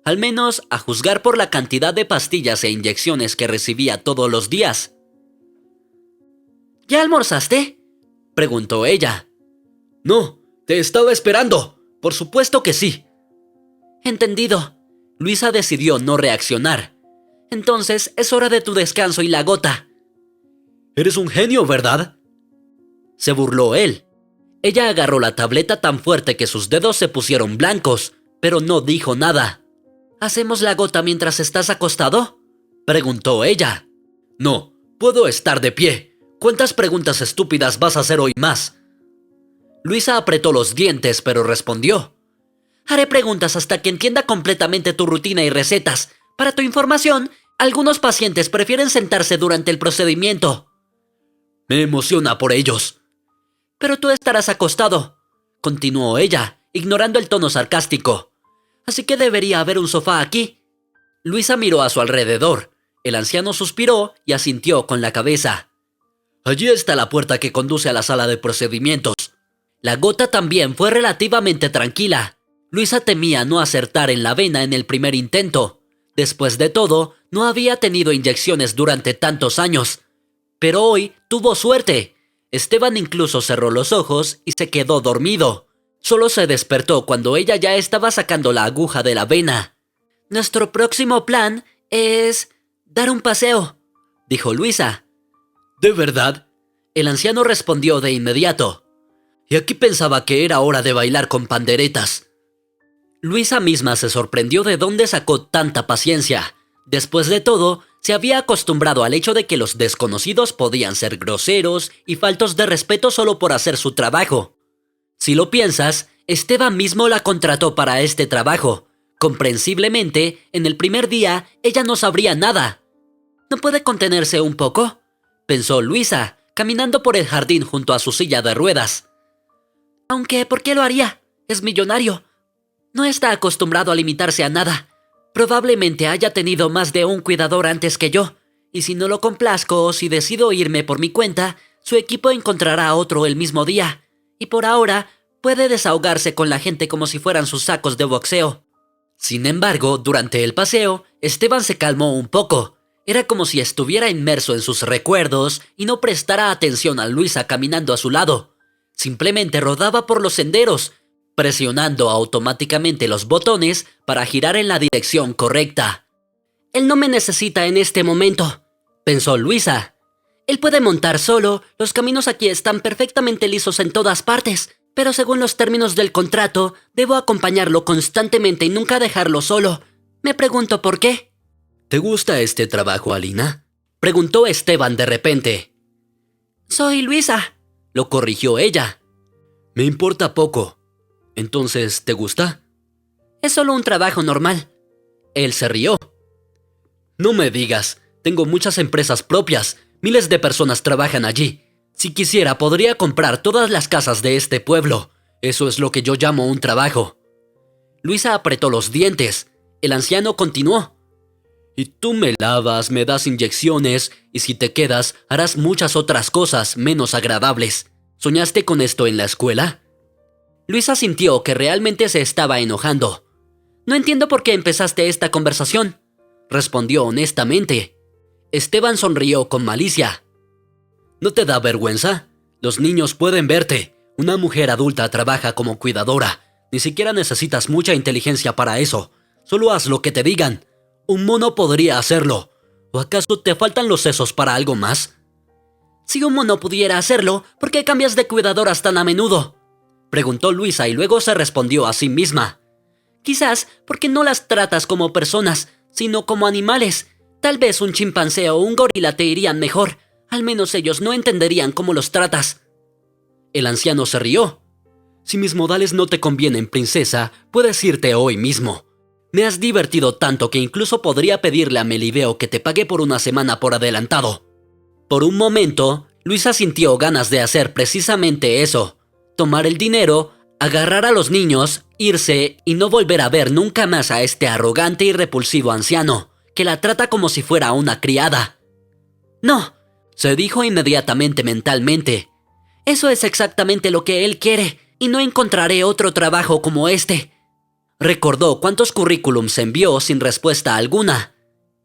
Al menos a juzgar por la cantidad de pastillas e inyecciones que recibía todos los días. ¿Ya almorzaste?, preguntó ella. No, te estaba esperando. Por supuesto que sí. Entendido. Luisa decidió no reaccionar. Entonces es hora de tu descanso y la gota. Eres un genio, ¿verdad? Se burló él. Ella agarró la tableta tan fuerte que sus dedos se pusieron blancos, pero no dijo nada. ¿Hacemos la gota mientras estás acostado?, preguntó ella. No, puedo estar de pie. ¿Cuántas preguntas estúpidas vas a hacer hoy más? Luisa apretó los dientes, pero respondió. Haré preguntas hasta que entienda completamente tu rutina y recetas. Para tu información, algunos pacientes prefieren sentarse durante el procedimiento. Me emociona por ellos. Pero tú estarás acostado, continuó ella, ignorando el tono sarcástico. Así que debería haber un sofá aquí. Luisa miró a su alrededor. El anciano suspiró y asintió con la cabeza. Allí está la puerta que conduce a la sala de procedimientos. La gota también fue relativamente tranquila. Luisa temía no acertar en la vena en el primer intento. Después de todo, no había tenido inyecciones durante tantos años. Pero hoy tuvo suerte. Esteban incluso cerró los ojos y se quedó dormido. Solo se despertó cuando ella ya estaba sacando la aguja de la vena. Nuestro próximo plan es dar un paseo, dijo Luisa. ¿De verdad? El anciano respondió de inmediato. Y aquí pensaba que era hora de bailar con panderetas. Luisa misma se sorprendió de dónde sacó tanta paciencia. Después de todo, se había acostumbrado al hecho de que los desconocidos podían ser groseros y faltos de respeto solo por hacer su trabajo. Si lo piensas, Esteban mismo la contrató para este trabajo. Comprensiblemente, en el primer día, ella no sabría nada. ¿No puede contenerse un poco?, pensó Luisa, caminando por el jardín junto a su silla de ruedas. Aunque, ¿por qué lo haría? Es millonario. No está acostumbrado a limitarse a nada. Probablemente haya tenido más de un cuidador antes que yo, y si no lo complazco o si decido irme por mi cuenta, su equipo encontrará otro el mismo día, y por ahora puede desahogarse con la gente como si fueran sus sacos de boxeo. Sin embargo, durante el paseo, Esteban se calmó un poco. Era como si estuviera inmerso en sus recuerdos y no prestara atención a Luisa caminando a su lado. Simplemente rodaba por los senderos, presionando automáticamente los botones para girar en la dirección correcta. Él no me necesita en este momento, pensó Luisa. Él puede montar solo, los caminos aquí están perfectamente lisos en todas partes, pero según los términos del contrato, debo acompañarlo constantemente y nunca dejarlo solo. Me pregunto por qué. ¿Te gusta este trabajo, Alina?, preguntó Esteban de repente. Soy Luisa, lo corrigió ella. Me importa poco. Entonces, ¿te gusta? Es solo un trabajo normal. Él se rió. No me digas, tengo muchas empresas propias, miles de personas trabajan allí. Si quisiera, podría comprar todas las casas de este pueblo. Eso es lo que yo llamo un trabajo. Luisa apretó los dientes. El anciano continuó. Y tú me lavas, me das inyecciones, y si te quedas, harás muchas otras cosas menos agradables. ¿Soñaste con esto en la escuela? Luisa sintió que realmente se estaba enojando. No entiendo por qué empezaste esta conversación, respondió honestamente. Esteban sonrió con malicia. ¿No te da vergüenza? Los niños pueden verte. Una mujer adulta trabaja como cuidadora. Ni siquiera necesitas mucha inteligencia para eso. Solo haz lo que te digan. Un mono podría hacerlo. ¿O acaso te faltan los sesos para algo más? Si un mono pudiera hacerlo, ¿por qué cambias de cuidadoras tan a menudo?, preguntó Luisa y luego se respondió a sí misma. Quizás porque no las tratas como personas, sino como animales. Tal vez un chimpancé o un gorila te irían mejor. Al menos ellos no entenderían cómo los tratas. El anciano se rió. Si mis modales no te convienen, princesa, puedes irte hoy mismo. Me has divertido tanto que incluso podría pedirle a Melibeo que te pague por una semana por adelantado. Por un momento, Luisa sintió ganas de hacer precisamente eso. Tomar el dinero, agarrar a los niños, irse y no volver a ver nunca más a este arrogante y repulsivo anciano, que la trata como si fuera una criada. No, se dijo inmediatamente mentalmente. Eso es exactamente lo que él quiere, y no encontraré otro trabajo como este. Recordó cuántos currículums envió sin respuesta alguna.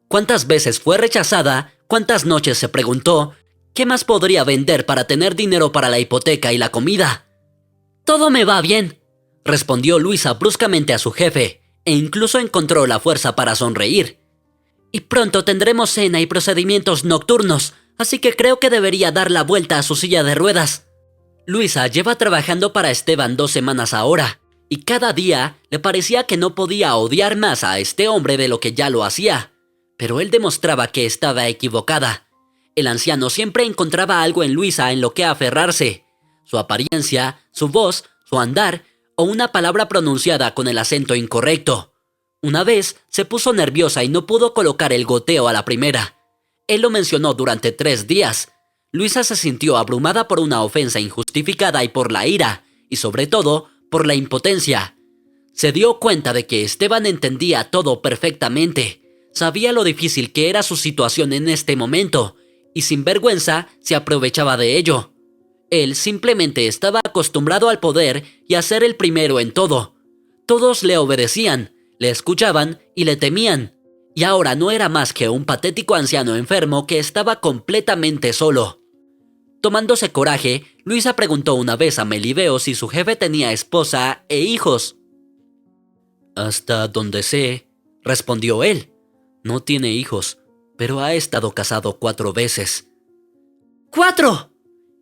Cuántas veces fue rechazada, cuántas noches se preguntó qué más podría vender para tener dinero para la hipoteca y la comida. Todo me va bien, respondió Luisa bruscamente a su jefe, e incluso encontró la fuerza para sonreír. Y pronto tendremos cena y procedimientos nocturnos, así que creo que debería dar la vuelta a su silla de ruedas. Luisa lleva trabajando para Esteban 2 semanas ahora, y cada día le parecía que no podía odiar más a este hombre de lo que ya lo hacía. Pero él demostraba que estaba equivocada. El anciano siempre encontraba algo en Luisa en lo que aferrarse. Su apariencia, su voz, su andar, o una palabra pronunciada con el acento incorrecto. Una vez se puso nerviosa y no pudo colocar el goteo a la primera. Él lo mencionó durante 3 días. Luisa se sintió abrumada por una ofensa injustificada y por la ira, y sobre todo, por la impotencia. Se dio cuenta de que Esteban entendía todo perfectamente. Sabía lo difícil que era su situación en este momento, y sin vergüenza se aprovechaba de ello. Él simplemente estaba acostumbrado al poder y a ser el primero en todo. Todos le obedecían, le escuchaban y le temían. Y ahora no era más que un patético anciano enfermo que estaba completamente solo. Tomándose coraje, Luisa preguntó una vez a Melibeo si su jefe tenía esposa e hijos. «Hasta donde sé», respondió él, «no tiene hijos, pero ha estado casado 4 veces». «¿4?»,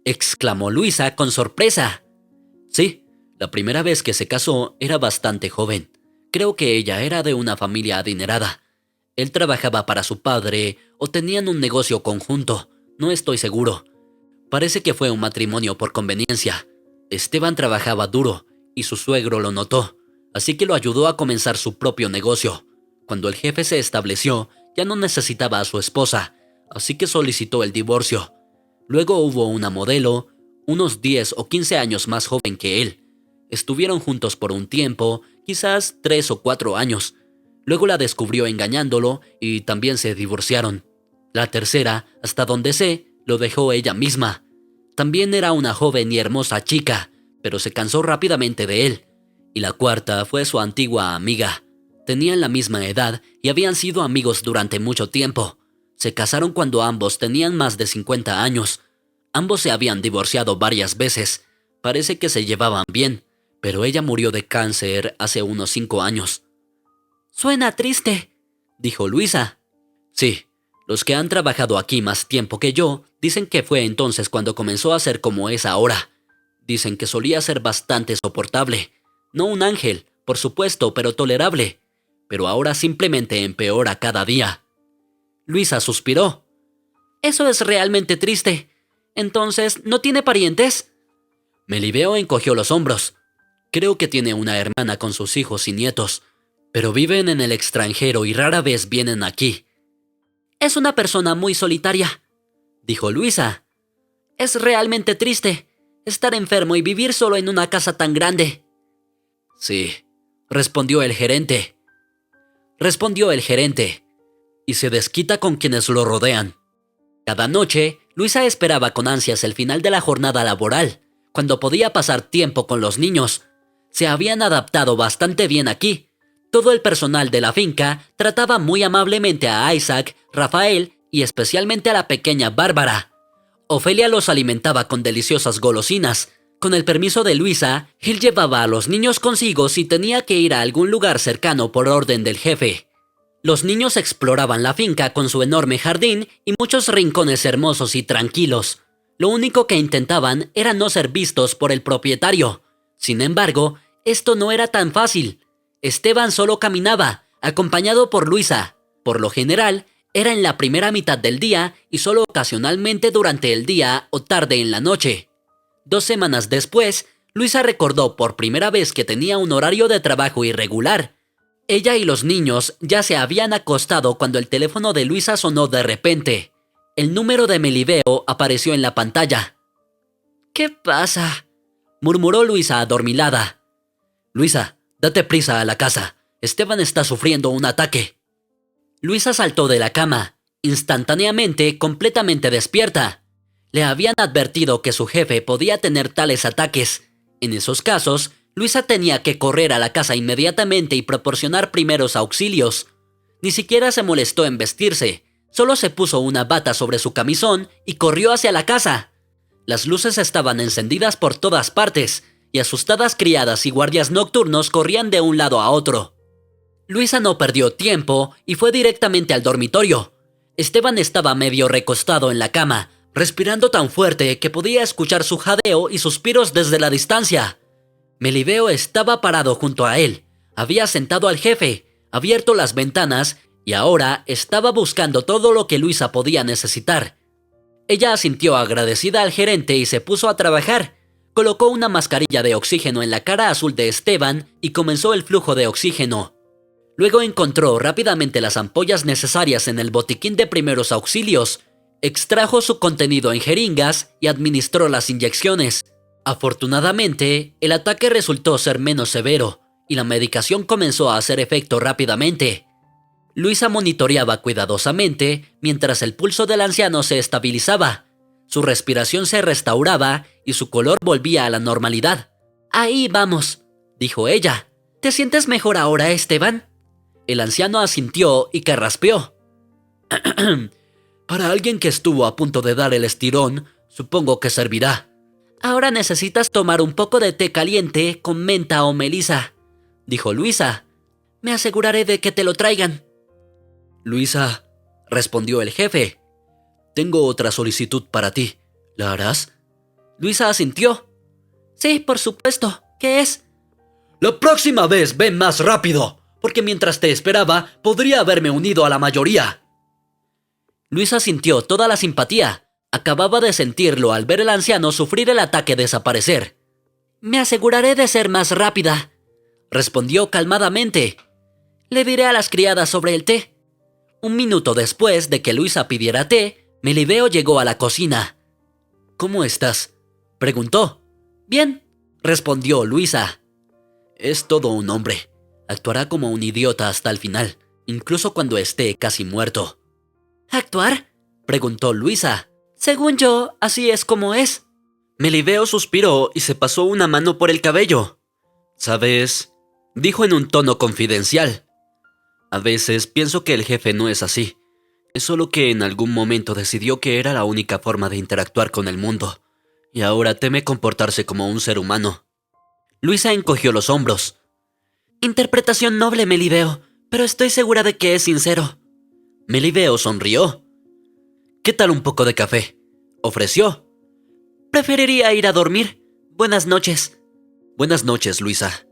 exclamó Luisa con sorpresa. «Sí, la primera vez que se casó era bastante joven. Creo que ella era de una familia adinerada. Él trabajaba para su padre o tenían un negocio conjunto, no estoy seguro. Parece que fue un matrimonio por conveniencia. Esteban trabajaba duro y su suegro lo notó, así que lo ayudó a comenzar su propio negocio. Cuando el jefe se estableció, ya no necesitaba a su esposa, así que solicitó el divorcio. Luego hubo una modelo, unos 10 o 15 años más joven que él. Estuvieron juntos por un tiempo, quizás 3 o 4 años. Luego la descubrió engañándolo y también se divorciaron. La tercera, hasta donde sé, lo dejó ella misma. También era una joven y hermosa chica, pero se cansó rápidamente de él. Y la cuarta fue su antigua amiga. Tenían la misma edad y habían sido amigos durante mucho tiempo. Se casaron cuando ambos tenían más de 50 años. Ambos se habían divorciado varias veces. Parece que se llevaban bien, pero ella murió de cáncer hace unos 5 años. «Suena triste», dijo Luisa. «Sí, los que han trabajado aquí más tiempo que yo dicen que fue entonces cuando comenzó a ser como es ahora. Dicen que solía ser bastante soportable. No un ángel, por supuesto, pero tolerable. Pero ahora simplemente empeora cada día». Luisa suspiró. «Eso es realmente triste. Entonces, ¿no tiene parientes?». Melibeo encogió los hombros. «Creo que tiene una hermana con sus hijos y nietos, pero viven en el extranjero y rara vez vienen aquí». «Es una persona muy solitaria», dijo Luisa. «Es realmente triste estar enfermo y vivir solo en una casa tan grande». «Sí», respondió el gerente. «Y se desquita con quienes lo rodean». Cada noche, Luisa esperaba con ansias el final de la jornada laboral, cuando podía pasar tiempo con los niños. Se habían adaptado bastante bien aquí. Todo el personal de la finca trataba muy amablemente a Isaac, Rafael y especialmente a la pequeña Bárbara. Ofelia los alimentaba con deliciosas golosinas. Con el permiso de Luisa, Gil llevaba a los niños consigo si tenía que ir a algún lugar cercano por orden del jefe. Los niños exploraban la finca con su enorme jardín y muchos rincones hermosos y tranquilos. Lo único que intentaban era no ser vistos por el propietario. Sin embargo, esto no era tan fácil. Esteban solo caminaba, acompañado por Luisa. Por lo general, era en la primera mitad del día y solo ocasionalmente durante el día o tarde en la noche. 2 semanas después, Luisa recordó por primera vez que tenía un horario de trabajo irregular. Ella y los niños ya se habían acostado cuando el teléfono de Luisa sonó de repente. El número de Melibeo apareció en la pantalla. «¿Qué pasa?», murmuró Luisa adormilada. «Luisa, date prisa a la casa. Esteban está sufriendo un ataque». Luisa saltó de la cama, instantáneamente completamente despierta. Le habían advertido que su jefe podía tener tales ataques. En esos casos, Luisa tenía que correr a la casa inmediatamente y proporcionar primeros auxilios. Ni siquiera se molestó en vestirse, solo se puso una bata sobre su camisón y corrió hacia la casa. Las luces estaban encendidas por todas partes, y asustadas criadas y guardias nocturnos corrían de un lado a otro. Luisa no perdió tiempo y fue directamente al dormitorio. Esteban estaba medio recostado en la cama, respirando tan fuerte que podía escuchar su jadeo y suspiros desde la distancia. Melibeo estaba parado junto a él. Había sentado al jefe, abierto las ventanas y ahora estaba buscando todo lo que Luisa podía necesitar. Ella asintió agradecida al gerente y se puso a trabajar. Colocó una mascarilla de oxígeno en la cara azul de Esteban y comenzó el flujo de oxígeno. Luego encontró rápidamente las ampollas necesarias en el botiquín de primeros auxilios, extrajo su contenido en jeringas y administró las inyecciones. Afortunadamente, el ataque resultó ser menos severo y la medicación comenzó a hacer efecto rápidamente. Luisa monitoreaba cuidadosamente mientras el pulso del anciano se estabilizaba. Su respiración se restauraba y su color volvía a la normalidad. «Ahí vamos», dijo ella. «¿Te sientes mejor ahora, Esteban?» El anciano asintió y carraspeó. «Para alguien que estuvo a punto de dar el estirón, supongo que servirá». «Ahora necesitas tomar un poco de té caliente con menta o melisa», dijo Luisa. «Me aseguraré de que te lo traigan». «Luisa», respondió el jefe, «tengo otra solicitud para ti. ¿La harás?» Luisa asintió. «Sí, por supuesto. ¿Qué es?» «La próxima vez ven más rápido, porque mientras te esperaba, podría haberme unido a la mayoría». Luisa sintió toda la simpatía. Acababa de sentirlo al ver al anciano sufrir el ataque desaparecer. «Me aseguraré de ser más rápida», respondió calmadamente. «Le diré a las criadas sobre el té». Un minuto después de que Luisa pidiera té, Melibeo llegó a la cocina. «¿Cómo estás?», preguntó. «Bien», respondió Luisa. «Es todo un hombre. Actuará como un idiota hasta el final, incluso cuando esté casi muerto». «¿Actuar?», preguntó Luisa. «Según yo, así es como es». Melibeo suspiró y se pasó una mano por el cabello. «¿Sabes?», dijo en un tono confidencial. «A veces pienso que el jefe no es así. Es solo que en algún momento decidió que era la única forma de interactuar con el mundo, y ahora teme comportarse como un ser humano». Luisa encogió los hombros. «Interpretación noble, Melibeo, pero estoy segura de que es sincero». Melibeo sonrió. «¿Qué tal un poco de café?», ofreció. «Preferiría ir a dormir. Buenas noches». «Buenas noches, Luisa».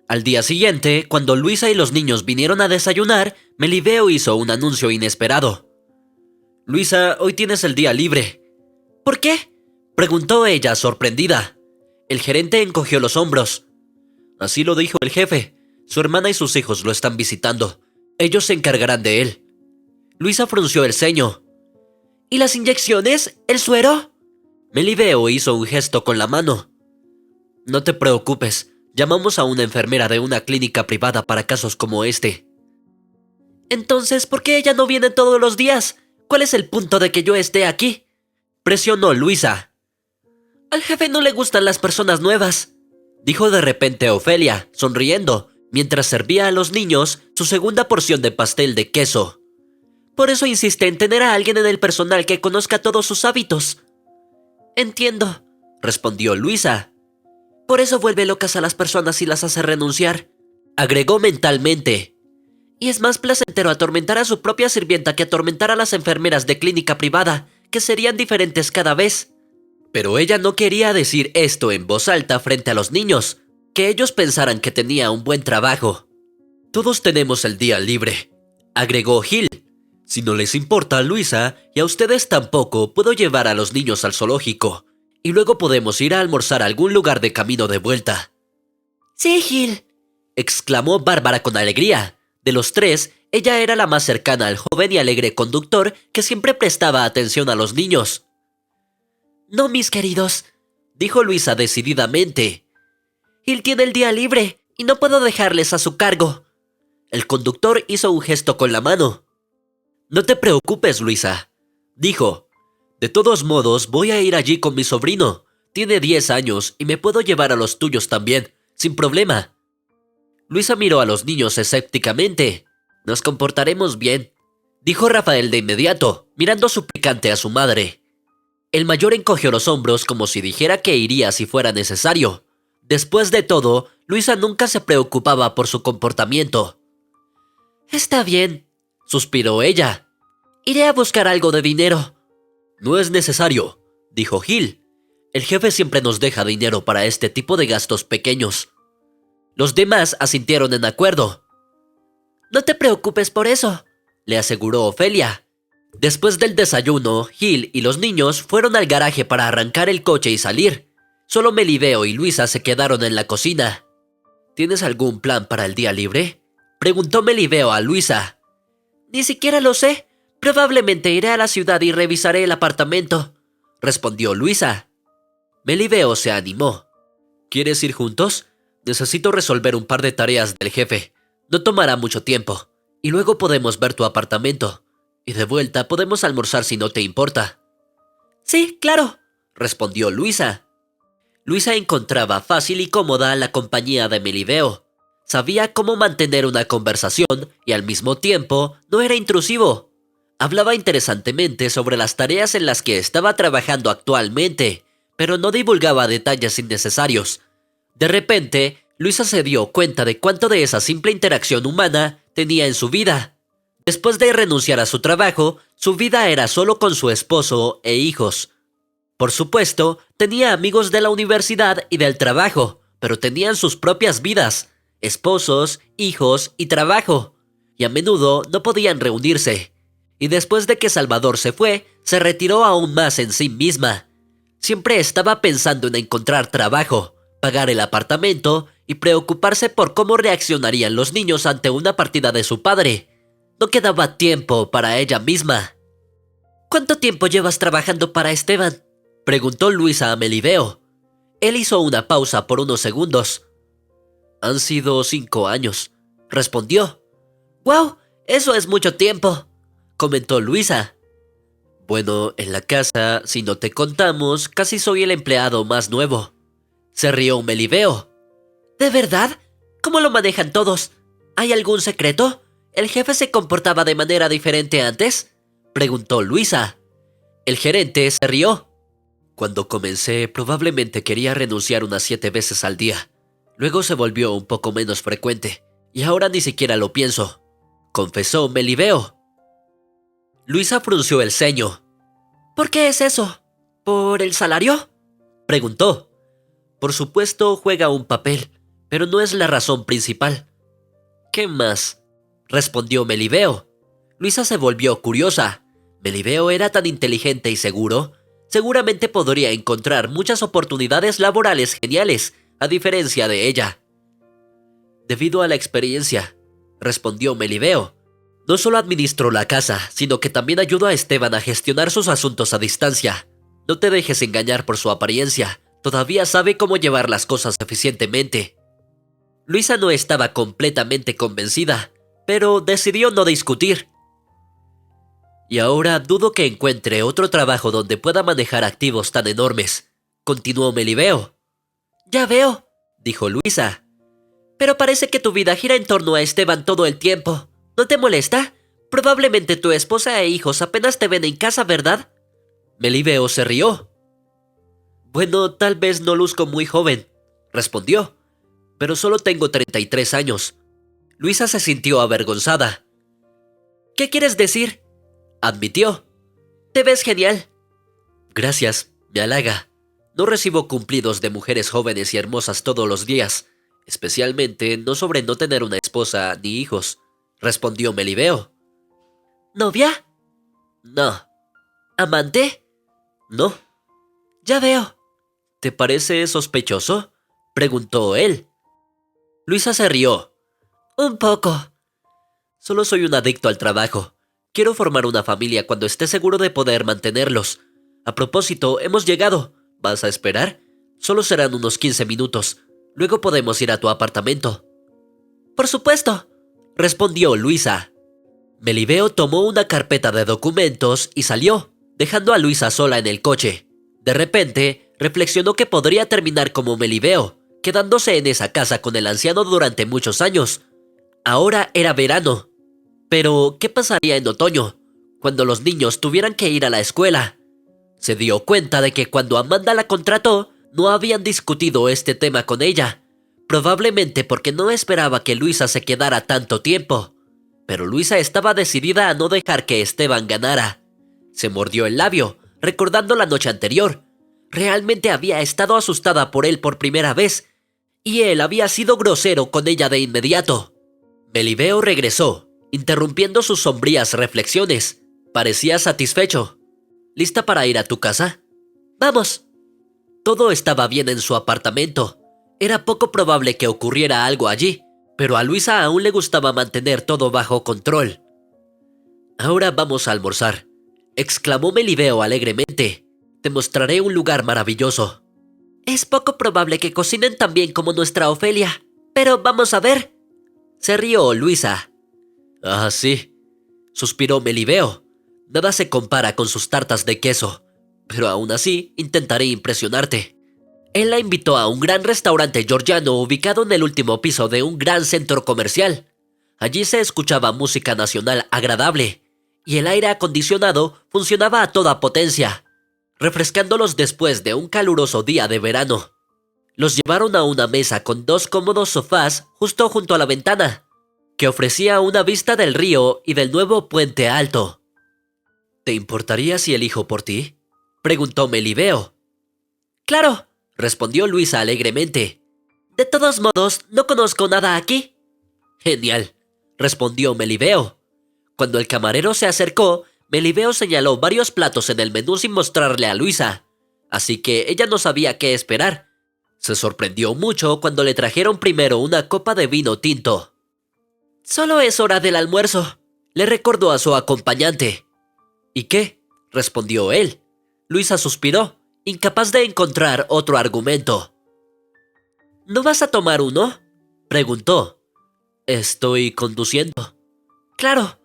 Al día siguiente, cuando Luisa y los niños vinieron a desayunar, Melibeo hizo un anuncio inesperado. «Luisa, hoy tienes el día libre». «¿Por qué?», preguntó ella sorprendida. El gerente encogió los hombros. «Así lo dijo el jefe. Su hermana y sus hijos lo están visitando. Ellos se encargarán de él». Luisa frunció el ceño. «¿Y las inyecciones? ¿El suero?». Melibeo hizo un gesto con la mano. «No te preocupes. Llamamos a una enfermera de una clínica privada para casos como este». «Entonces, ¿por qué ella no viene todos los días? ¿Cuál es el punto de que yo esté aquí?», presionó Luisa. «Al jefe no le gustan las personas nuevas», dijo de repente Ofelia, sonriendo, mientras servía a los niños su segunda porción de pastel de queso. «Por eso insiste en tener a alguien en el personal que conozca todos sus hábitos». «Entiendo», respondió Luisa. «Por eso vuelve locas a las personas y las hace renunciar», agregó mentalmente. «Y es más placentero atormentar a su propia sirvienta que atormentar a las enfermeras de clínica privada, que serían diferentes cada vez». Pero ella no quería decir esto en voz alta frente a los niños, que ellos pensaran que tenía un buen trabajo. «Todos tenemos el día libre», agregó Gil. «Si no les importa, Luisa, y a ustedes tampoco, puedo llevar a los niños al zoológico. Y luego podemos ir a almorzar a algún lugar de camino de vuelta». «Sí, Gil», exclamó Bárbara con alegría. De los tres, ella era la más cercana al joven y alegre conductor que siempre prestaba atención a los niños. «No, mis queridos», dijo Luisa decididamente. «Gil tiene el día libre y no puedo dejarles a su cargo». El conductor hizo un gesto con la mano. «No te preocupes, Luisa», dijo. «De todos modos, voy a ir allí con mi sobrino. Tiene 10 años y me puedo llevar a los tuyos también, sin problema». Luisa miró a los niños escépticamente. «Nos comportaremos bien», dijo Rafael de inmediato, mirando suplicante a su madre. El mayor encogió los hombros como si dijera que iría si fuera necesario. Después de todo, Luisa nunca se preocupaba por su comportamiento. «Está bien», suspiró ella. «Iré a buscar algo de dinero». «No es necesario», dijo Gil. «El jefe siempre nos deja dinero para este tipo de gastos pequeños». Los demás asintieron en acuerdo. «No te preocupes por eso», le aseguró Ofelia. Después del desayuno, Gil y los niños fueron al garaje para arrancar el coche y salir. Solo Melibeo y Luisa se quedaron en la cocina. «¿Tienes algún plan para el día libre?», preguntó Melibeo a Luisa. «Ni siquiera lo sé. Probablemente iré a la ciudad y revisaré el apartamento», respondió Luisa. Melibeo se animó. «¿Quieres ir juntos? Necesito resolver un par de tareas del jefe. No tomará mucho tiempo. Y luego podemos ver tu apartamento. Y de vuelta podemos almorzar si no te importa». «Sí, claro», respondió Luisa. Luisa encontraba fácil y cómoda la compañía de Melibeo. Sabía cómo mantener una conversación y al mismo tiempo no era intrusivo. Hablaba interesantemente sobre las tareas en las que estaba trabajando actualmente, pero no divulgaba detalles innecesarios. De repente, Luisa se dio cuenta de cuánto de esa simple interacción humana tenía en su vida. Después de renunciar a su trabajo, su vida era solo con su esposo e hijos. Por supuesto, tenía amigos de la universidad y del trabajo, pero tenían sus propias vidas, esposos, hijos y trabajo, y a menudo no podían reunirse. Y después de que Salvador se fue, se retiró aún más en sí misma. Siempre estaba pensando en encontrar trabajo, pagar el apartamento y preocuparse por cómo reaccionarían los niños ante una partida de su padre. No quedaba tiempo para ella misma. «¿Cuánto tiempo llevas trabajando para Esteban?», preguntó Luisa a Melibeo. Él hizo una pausa por unos segundos. «Han sido 5 años», respondió. «¡Guau! Eso es mucho tiempo», comentó Luisa. «Bueno, en la casa, si no te contamos, casi soy el empleado más nuevo», se rió Melibeo. «¿De verdad? ¿Cómo lo manejan todos? ¿Hay algún secreto? ¿El jefe se comportaba de manera diferente antes?», preguntó Luisa. El gerente se rió. «Cuando comencé, probablemente quería renunciar unas 7 veces al día. Luego se volvió un poco menos frecuente, y ahora ni siquiera lo pienso», confesó Melibeo. Luisa frunció el ceño. «¿Por qué es eso? ¿Por el salario?», preguntó. «Por supuesto juega un papel, pero no es la razón principal». «¿Qué más?», respondió Melibeo. Luisa se volvió curiosa. Melibeo era tan inteligente y seguro. Seguramente podría encontrar muchas oportunidades laborales geniales, a diferencia de ella. «Debido a la experiencia», respondió Melibeo. «No solo administró la casa, sino que también ayudó a Esteban a gestionar sus asuntos a distancia. No te dejes engañar por su apariencia. Todavía sabe cómo llevar las cosas eficientemente». Luisa no estaba completamente convencida, pero decidió no discutir. «Y ahora dudo que encuentre otro trabajo donde pueda manejar activos tan enormes», continuó Melibeo. «Ya veo», dijo Luisa. «Pero parece que tu vida gira en torno a Esteban todo el tiempo. ¿No te molesta? Probablemente tu esposa e hijos apenas te ven en casa, ¿verdad?». Melibeo se rió. «Bueno, tal vez no luzco muy joven», respondió. «Pero solo tengo 33 años». Luisa se sintió avergonzada. «¿Qué quieres decir?», admitió. «Te ves genial». «Gracias, me halaga. No recibo cumplidos de mujeres jóvenes y hermosas todos los días, especialmente no sobre no tener una esposa ni hijos», respondió Melibeo. «¿Novia?». «No». «¿Amante?». «No». «Ya veo». «¿Te parece sospechoso?», preguntó él. Luisa se rió. «Un poco». «Solo soy un adicto al trabajo. Quiero formar una familia cuando esté seguro de poder mantenerlos. A propósito, hemos llegado. ¿Vas a esperar? Solo serán unos 15 minutos. Luego podemos ir a tu apartamento». «Por supuesto», respondió Luisa. Melibeo tomó una carpeta de documentos y salió, dejando a Luisa sola en el coche. De repente, reflexionó que podría terminar como Melibeo, quedándose en esa casa con el anciano durante muchos años. Ahora era verano. Pero, ¿qué pasaría en otoño, cuando los niños tuvieran que ir a la escuela? Se dio cuenta de que cuando Amanda la contrató, no habían discutido este tema con ella, probablemente porque no esperaba que Luisa se quedara tanto tiempo. Pero Luisa estaba decidida a no dejar que Esteban ganara. Se mordió el labio, recordando la noche anterior. Realmente había estado asustada por él por primera vez, y él había sido grosero con ella de inmediato. Melibeo regresó, interrumpiendo sus sombrías reflexiones. Parecía satisfecho. ¿Lista para ir a tu casa? ¡Vamos! Todo estaba bien en su apartamento. Era poco probable que ocurriera algo allí, pero a Luisa aún le gustaba mantener todo bajo control. «Ahora vamos a almorzar», exclamó Melibeo alegremente. «Te mostraré un lugar maravilloso». «Es poco probable que cocinen tan bien como nuestra Ofelia, pero vamos a ver», se rió Luisa. «Ah, sí», suspiró Melibeo. «Nada se compara con sus tartas de queso, pero aún así intentaré impresionarte». Él la invitó a un gran restaurante georgiano ubicado en el último piso de un gran centro comercial. Allí se escuchaba música nacional agradable, y el aire acondicionado funcionaba a toda potencia, refrescándolos después de un caluroso día de verano. Los llevaron a una mesa con 2 cómodos sofás justo junto a la ventana, que ofrecía una vista del río y del nuevo puente alto. «¿Te importaría si elijo por ti?», preguntó Melibeo. «Claro», respondió Luisa alegremente. «De todos modos, no conozco nada aquí». «Genial», respondió Melibeo. Cuando el camarero se acercó, Melibeo señaló varios platos en el menú sin mostrarle a Luisa, así que ella no sabía qué esperar. Se sorprendió mucho cuando le trajeron primero una copa de vino tinto. «Solo es hora del almuerzo», le recordó a su acompañante. «¿Y qué?», respondió él. Luisa suspiró, incapaz de encontrar otro argumento. «¿No vas a tomar uno?», preguntó. «Estoy conduciendo». «Claro».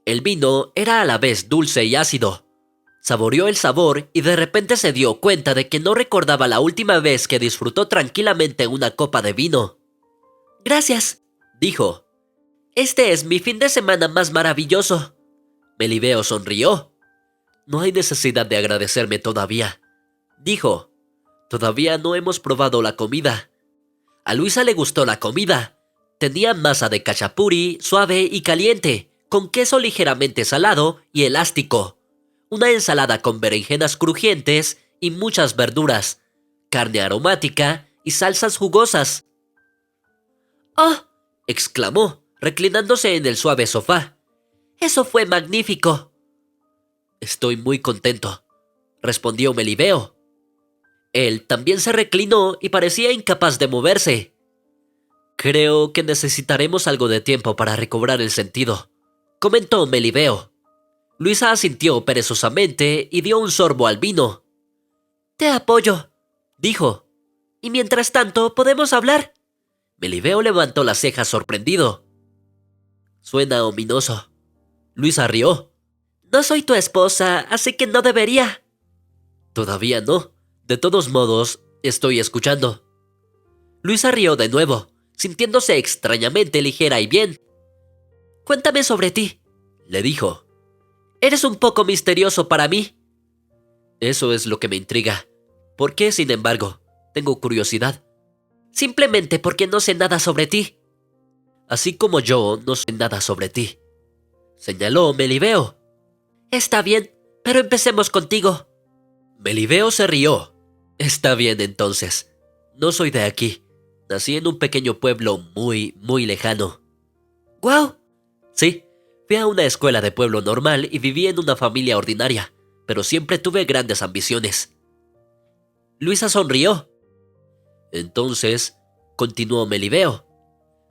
El vino era a la vez dulce y ácido. Saboreó el sabor y de repente se dio cuenta de que no recordaba la última vez que disfrutó tranquilamente una copa de vino. «Gracias», dijo. «Este es mi fin de semana más maravilloso». Melibeo sonrió. «No hay necesidad de agradecerme todavía», dijo. «Todavía no hemos probado la comida». A Luisa le gustó la comida. Tenía masa de cachapuri, suave y caliente, con queso ligeramente salado y elástico, una ensalada con berenjenas crujientes y muchas verduras, carne aromática y salsas jugosas. «¡Oh!», exclamó, reclinándose en el suave sofá. «Eso fue magnífico». «Estoy muy contento», respondió Melibeo. Él también se reclinó y parecía incapaz de moverse. «Creo que necesitaremos algo de tiempo para recobrar el sentido», comentó Melibeo. Luisa asintió perezosamente y dio un sorbo al vino. «Te apoyo», dijo. «Y mientras tanto podemos hablar». Melibeo levantó las cejas sorprendido. «Suena ominoso». Luisa rió. «No soy tu esposa, así que no debería». «Todavía no. De todos modos, estoy escuchando». Luisa rió de nuevo, sintiéndose extrañamente ligera y bien. «Cuéntame sobre ti», le dijo. «Eres un poco misterioso para mí». «Eso es lo que me intriga. ¿Por qué, sin embargo? Tengo curiosidad». «Simplemente porque no sé nada sobre ti». «Así como yo no sé nada sobre ti», señaló Melibeo. «Está bien, pero empecemos contigo». Melibeo se rió. «Está bien entonces. No soy de aquí. Nací en un pequeño pueblo muy, muy lejano». «¡Guau!». «Sí, fui a una escuela de pueblo normal y viví en una familia ordinaria, pero siempre tuve grandes ambiciones». Luisa sonrió. «Entonces», continuó Melibeo,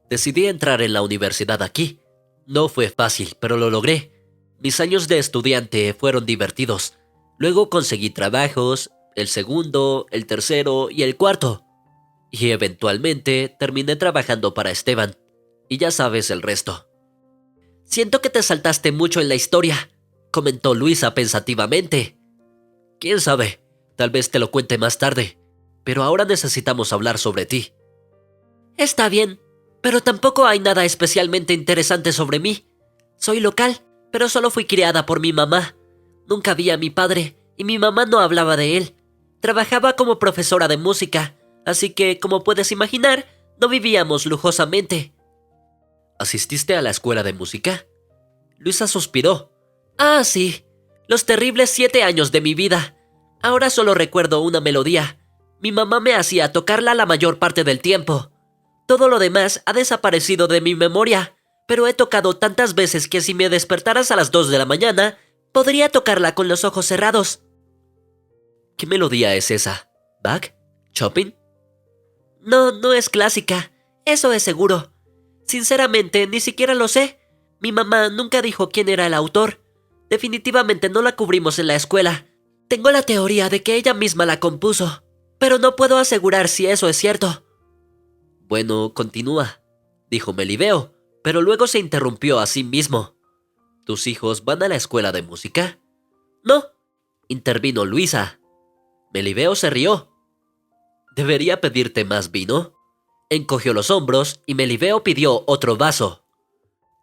«decidí entrar en la universidad aquí. No fue fácil, pero lo logré. Mis años de estudiante fueron divertidos. Luego conseguí trabajos, el segundo, el tercero y el cuarto. Y eventualmente terminé trabajando para Esteban. Y ya sabes el resto». Siento que te saltaste mucho en la historia, comentó Luisa pensativamente. Quién sabe, tal vez te lo cuente más tarde, pero ahora necesitamos hablar sobre ti. Está bien, pero tampoco hay nada especialmente interesante sobre mí. Soy local, pero solo fui criada por mi mamá. Nunca vi a mi padre y mi mamá no hablaba de él. Trabajaba como profesora de música, así que, como puedes imaginar, no vivíamos lujosamente. ¿Asististe a la escuela de música? Luisa suspiró. Ah, sí. Los terribles 7 años de mi vida. Ahora solo recuerdo una melodía. Mi mamá me hacía tocarla la mayor parte del tiempo. Todo lo demás ha desaparecido de mi memoria, pero he tocado tantas veces que si me despertaras a las 2 de la mañana, podría tocarla con los ojos cerrados. ¿Qué melodía es esa? ¿Bach? ¿Chopin? No, no es clásica. Eso es seguro. Sinceramente, ni siquiera lo sé. Mi mamá nunca dijo quién era el autor. Definitivamente no la cubrimos en la escuela. Tengo la teoría de que ella misma la compuso, pero no puedo asegurar si eso es cierto. Bueno, continúa, dijo Melibeo, pero luego se interrumpió a sí mismo. ¿Tus hijos van a la escuela de música? No, intervino Luisa. Melibeo se rió. ¿Debería pedirte más vino? Encogió los hombros y Melibeo pidió otro vaso.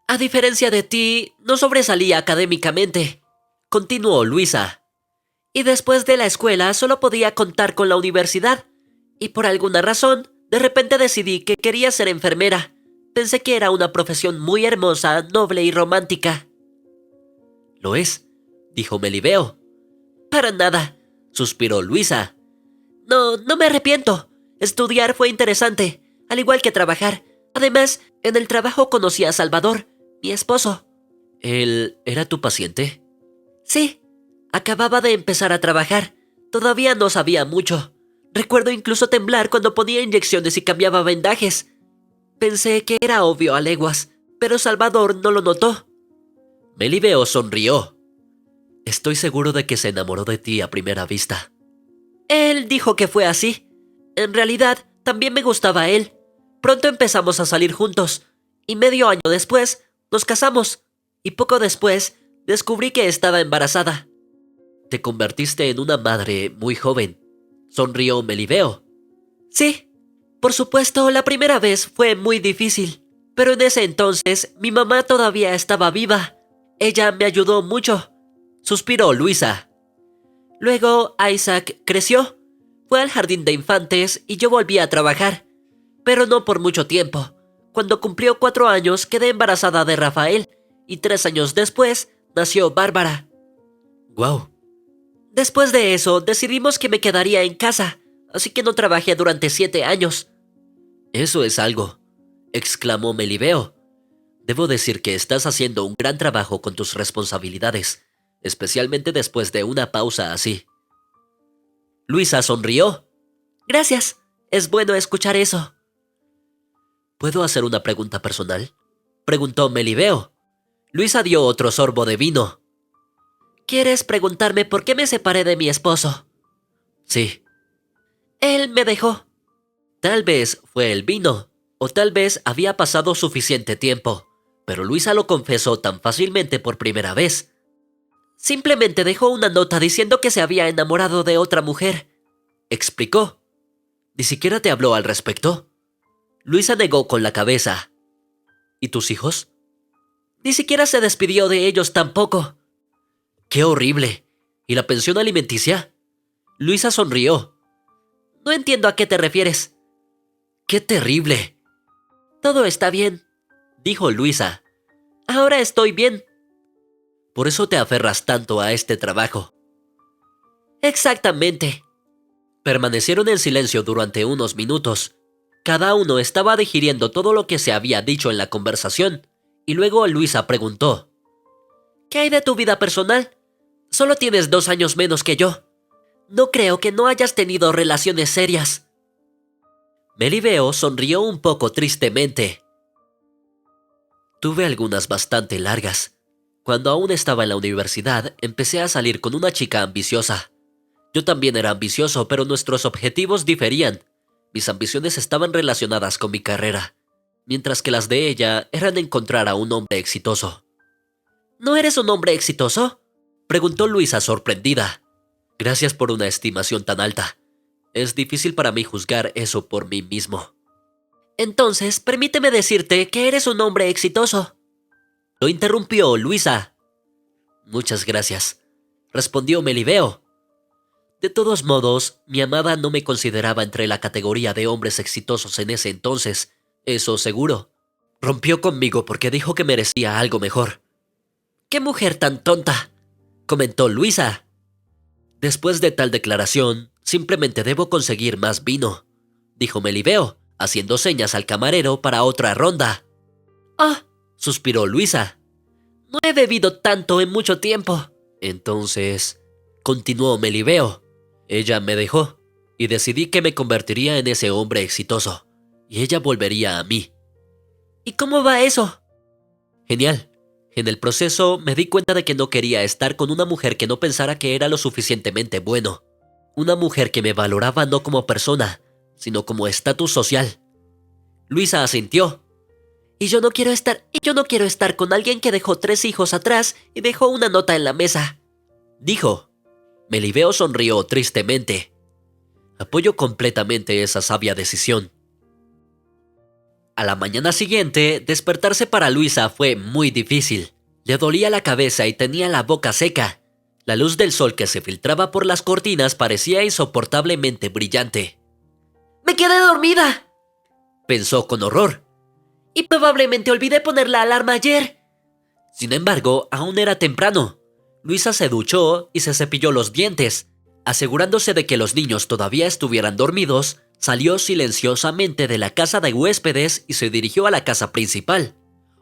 A diferencia de ti, no sobresalía académicamente, continuó Luisa. Y después de la escuela solo podía contar con la universidad. Y por alguna razón, de repente decidí que quería ser enfermera. Pensé que era una profesión muy hermosa, noble y romántica. Lo es, dijo Melibeo. Para nada, suspiró Luisa. No me arrepiento. Estudiar fue interesante, al igual que trabajar. Además, en el trabajo conocí a Salvador, mi esposo. ¿Él era tu paciente? Sí. Acababa de empezar a trabajar. Todavía no sabía mucho. Recuerdo incluso temblar cuando ponía inyecciones y cambiaba vendajes. Pensé que era obvio a leguas, pero Salvador no lo notó. Melibeo sonrió. Estoy seguro de que se enamoró de ti a primera vista. Él dijo que fue así. En realidad, también me gustaba él. Pronto empezamos a salir juntos, y medio año después nos casamos, y poco después descubrí que estaba embarazada. Te convertiste en una madre muy joven, sonrió Melibeo. Sí, por supuesto, la primera vez fue muy difícil, pero en ese entonces mi mamá todavía estaba viva. Ella me ayudó mucho, suspiró Luisa. Luego Isaac creció, fue al jardín de infantes y yo volví a trabajar, pero no por mucho tiempo. Cuando cumplió 4 años quedé embarazada de Rafael y 3 años después nació Bárbara. ¡Guau! Después de eso decidimos que me quedaría en casa, así que no trabajé durante 7 años. Eso es algo, exclamó Melibeo. Debo decir que estás haciendo un gran trabajo con tus responsabilidades, especialmente después de una pausa así. Luisa sonrió. Gracias, es bueno escuchar eso. ¿Puedo hacer una pregunta personal?, preguntó Melibeo. Luisa dio otro sorbo de vino. ¿Quieres preguntarme por qué me separé de mi esposo? Sí. Él me dejó. Tal vez fue el vino, o tal vez había pasado suficiente tiempo, pero Luisa lo confesó tan fácilmente por primera vez. Simplemente dejó una nota diciendo que se había enamorado de otra mujer, explicó. ¿Ni siquiera te habló al respecto? Luisa negó con la cabeza. ¿Y tus hijos? Ni siquiera se despidió de ellos tampoco. ¡Qué horrible! ¿Y la pensión alimenticia? Luisa sonrió. No entiendo a qué te refieres. ¡Qué terrible! Todo está bien, dijo Luisa. Ahora estoy bien. Por eso te aferras tanto a este trabajo. Exactamente. Permanecieron en silencio durante unos minutos. Cada uno estaba digiriendo todo lo que se había dicho en la conversación, y luego Luisa preguntó: ¿Qué hay de tu vida personal? Solo tienes 2 años menos que yo. No creo que no hayas tenido relaciones serias. Melibeo sonrió un poco tristemente. Tuve algunas bastante largas. Cuando aún estaba en la universidad, empecé a salir con una chica ambiciosa. Yo también era ambicioso, pero nuestros objetivos diferían. Mis ambiciones estaban relacionadas con mi carrera, mientras que las de ella eran encontrar a un hombre exitoso. ¿No eres un hombre exitoso?, preguntó Luisa sorprendida. Gracias por una estimación tan alta. Es difícil para mí juzgar eso por mí mismo. Entonces, permíteme decirte que eres un hombre exitoso. Lo interrumpió Luisa. Muchas gracias, respondió Melibeo. De todos modos, mi amada no me consideraba entre la categoría de hombres exitosos en ese entonces, eso seguro. Rompió conmigo porque dijo que merecía algo mejor. ¡Qué mujer tan tonta!, comentó Luisa. Después de tal declaración, simplemente debo conseguir más vino, dijo Melibeo, haciendo señas al camarero para otra ronda. ¡Ah!, suspiró Luisa. No he bebido tanto en mucho tiempo. Entonces, continuó Melibeo, ella me dejó y decidí que me convertiría en ese hombre exitoso y ella volvería a mí. ¿Y cómo va eso? Genial. En el proceso me di cuenta de que no quería estar con una mujer que no pensara que era lo suficientemente bueno. Una mujer que me valoraba no como persona, sino como estatus social. Luisa asintió. Y yo no quiero estar con alguien que dejó 3 hijos atrás y dejó una nota en la mesa, dijo. Melibeo sonrió tristemente. Apoyo completamente esa sabia decisión. A la mañana siguiente, despertarse para Luisa fue muy difícil. Le dolía la cabeza y tenía la boca seca. La luz del sol que se filtraba por las cortinas parecía insoportablemente brillante. ¡Me quedé dormida!, pensó con horror. Y probablemente olvidé poner la alarma ayer. Sin embargo, aún era temprano. Luisa se duchó y se cepilló los dientes. Asegurándose de que los niños todavía estuvieran dormidos, salió silenciosamente de la casa de huéspedes y se dirigió a la casa principal.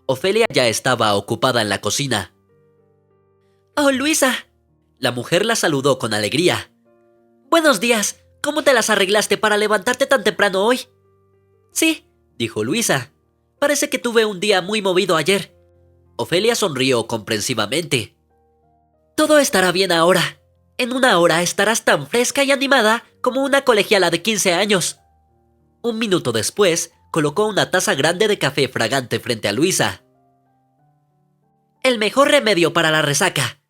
Ofelia ya estaba ocupada en la cocina. «Oh, Luisa», la mujer la saludó con alegría. «Buenos días, ¿cómo te las arreglaste para levantarte tan temprano hoy?» «Sí», dijo Luisa. «Parece que tuve un día muy movido ayer». Ofelia sonrió comprensivamente. «Todo estará bien ahora. En una hora estarás tan fresca y animada como una colegiala de 15 años. Un minuto después, colocó una taza grande de café fragante frente a Luisa. «El mejor remedio para la resaca»,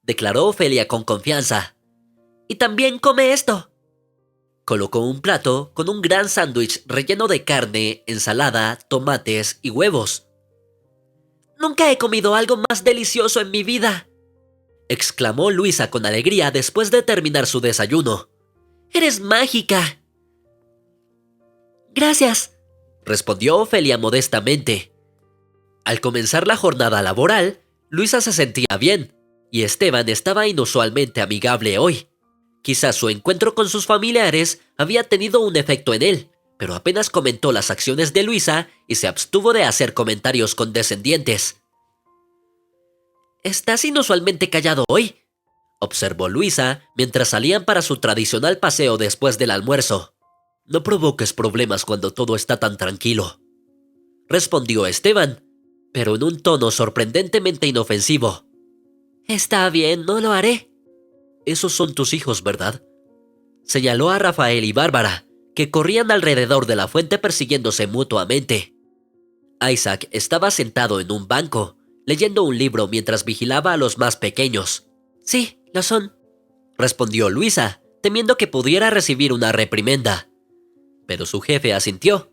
declaró Ofelia con confianza. «Y también come esto». Colocó un plato con un gran sándwich relleno de carne, ensalada, tomates y huevos. «Nunca he comido algo más delicioso en mi vida», exclamó Luisa con alegría después de terminar su desayuno. «Eres mágica». «Gracias», respondió Ofelia modestamente. Al comenzar la jornada laboral, Luisa se sentía bien, y Esteban estaba inusualmente amigable hoy. Quizás su encuentro con sus familiares había tenido un efecto en él, pero apenas comentó las acciones de Luisa y se abstuvo de hacer comentarios condescendientes. «¿Estás inusualmente callado hoy?», observó Luisa mientras salían para su tradicional paseo después del almuerzo. «No provoques problemas cuando todo está tan tranquilo», respondió Esteban, pero en un tono sorprendentemente inofensivo. «Está bien, no lo haré». «Esos son tus hijos, ¿verdad?», señaló a Rafael y Bárbara, que corrían alrededor de la fuente persiguiéndose mutuamente. Isaac estaba sentado en un banco, leyendo un libro mientras vigilaba a los más pequeños. «Sí, lo son», respondió Luisa, temiendo que pudiera recibir una reprimenda. Pero su jefe asintió.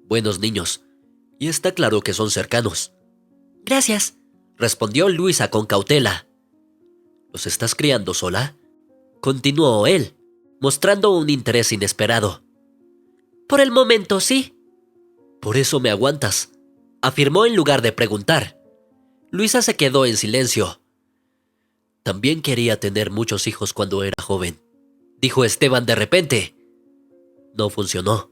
«Buenos niños, y está claro que son cercanos». «Gracias», respondió Luisa con cautela. «¿Los estás criando sola?», continuó él, mostrando un interés inesperado. «Por el momento, sí». «Por eso me aguantas», afirmó en lugar de preguntar. Luisa se quedó en silencio. «También quería tener muchos hijos cuando era joven», dijo Esteban de repente. «No funcionó».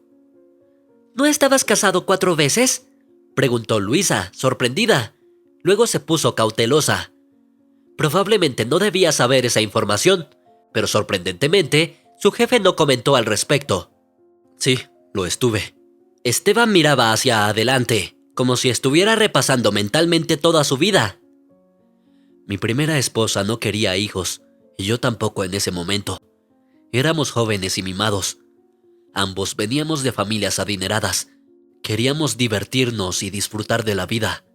«¿No estabas casado 4 veces?», preguntó Luisa, sorprendida. Luego se puso cautelosa. Probablemente no debía saber esa información, pero sorprendentemente, su jefe no comentó al respecto. «Sí, lo estuve». Esteban miraba hacia adelante, como si estuviera repasando mentalmente toda su vida. «Mi primera esposa no quería hijos, y yo tampoco en ese momento. Éramos jóvenes y mimados. Ambos veníamos de familias adineradas. Queríamos divertirnos y disfrutar de la vida.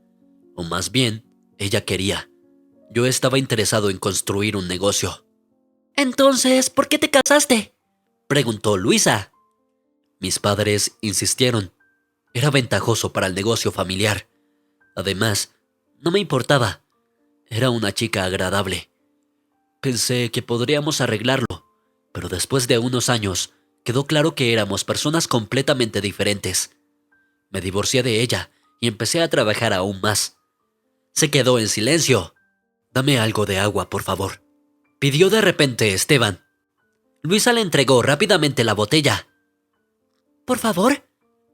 O más bien, Ella quería. Yo estaba interesado en construir un negocio. «Entonces, ¿por qué te casaste?», preguntó Luisa. Mis padres insistieron. Era ventajoso para el negocio familiar. Además, no me importaba. Era una chica agradable. Pensé que podríamos arreglarlo, pero después de unos años quedó claro que éramos personas completamente diferentes. Me divorcié de ella y empecé a trabajar aún más. Se quedó en silencio. «Dame algo de agua, por favor», pidió de repente Esteban. Luisa le entregó rápidamente la botella. «¿Por favor?»,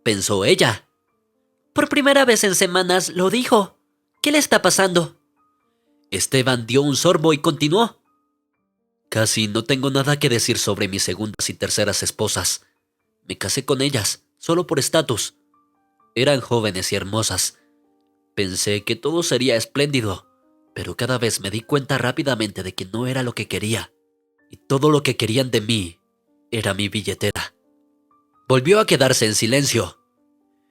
pensó ella. «Por primera vez en semanas lo dijo. ¿Qué le está pasando?». Esteban dio un sorbo y continuó. «Casi no tengo nada que decir sobre mis segundas y terceras esposas. Me casé con ellas, solo por estatus. Eran jóvenes y hermosas. Pensé que todo sería espléndido, pero cada vez me di cuenta rápidamente de que no era lo que quería. Y todo lo que querían de mí era mi billetera». Volvió a quedarse en silencio.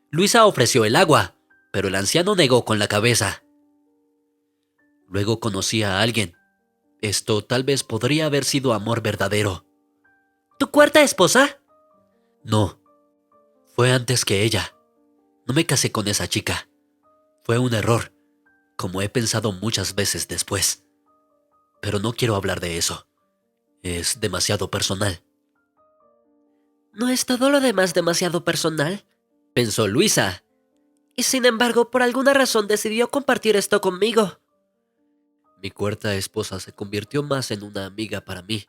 Luisa ofreció el agua, pero el anciano negó con la cabeza. «Luego conocí a alguien. Esto tal vez podría haber sido amor verdadero». «¿Tu cuarta esposa?». «No. Fue antes que ella. No me casé con esa chica. Fue un error, como he pensado muchas veces después. Pero no quiero hablar de eso. Es demasiado personal». «¿No es todo lo demás demasiado personal?», pensó Luisa. «Y sin embargo, por alguna razón decidió compartir esto conmigo». «Mi cuarta esposa se convirtió más en una amiga para mí»,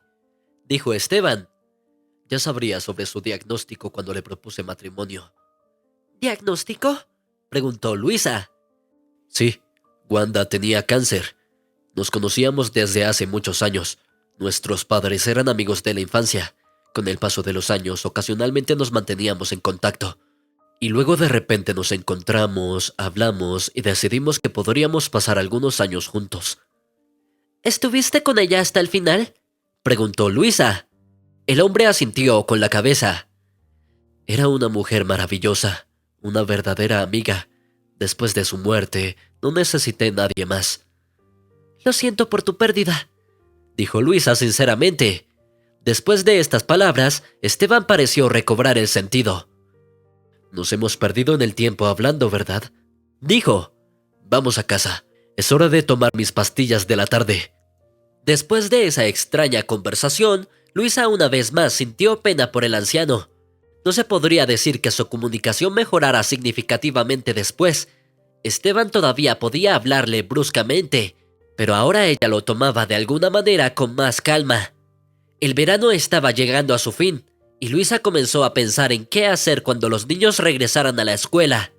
dijo Esteban. «Ya sabría sobre su diagnóstico cuando le propuse matrimonio». «¿Diagnóstico?», preguntó Luisa. «Sí, Wanda tenía cáncer. Nos conocíamos desde hace muchos años. Nuestros padres eran amigos de la infancia. Con el paso de los años, ocasionalmente nos manteníamos en contacto. Y luego de repente nos encontramos, hablamos y decidimos que podríamos pasar algunos años juntos». «¿Estuviste con ella hasta el final?», preguntó Luisa. El hombre asintió con la cabeza. «Era una mujer maravillosa, una verdadera amiga. Después de su muerte, no necesité nadie más». «Lo siento por tu pérdida», dijo Luisa sinceramente. Después de estas palabras, Esteban pareció recobrar el sentido. «Nos hemos perdido en el tiempo hablando, ¿verdad?», dijo. «Vamos a casa. Es hora de tomar mis pastillas de la tarde». Después de esa extraña conversación, Luisa una vez más sintió pena por el anciano. No se podría decir que su comunicación mejorara significativamente después. Esteban todavía podía hablarle bruscamente, pero ahora ella lo tomaba de alguna manera con más calma. El verano estaba llegando a su fin, y Luisa comenzó a pensar en qué hacer cuando los niños regresaran a la escuela.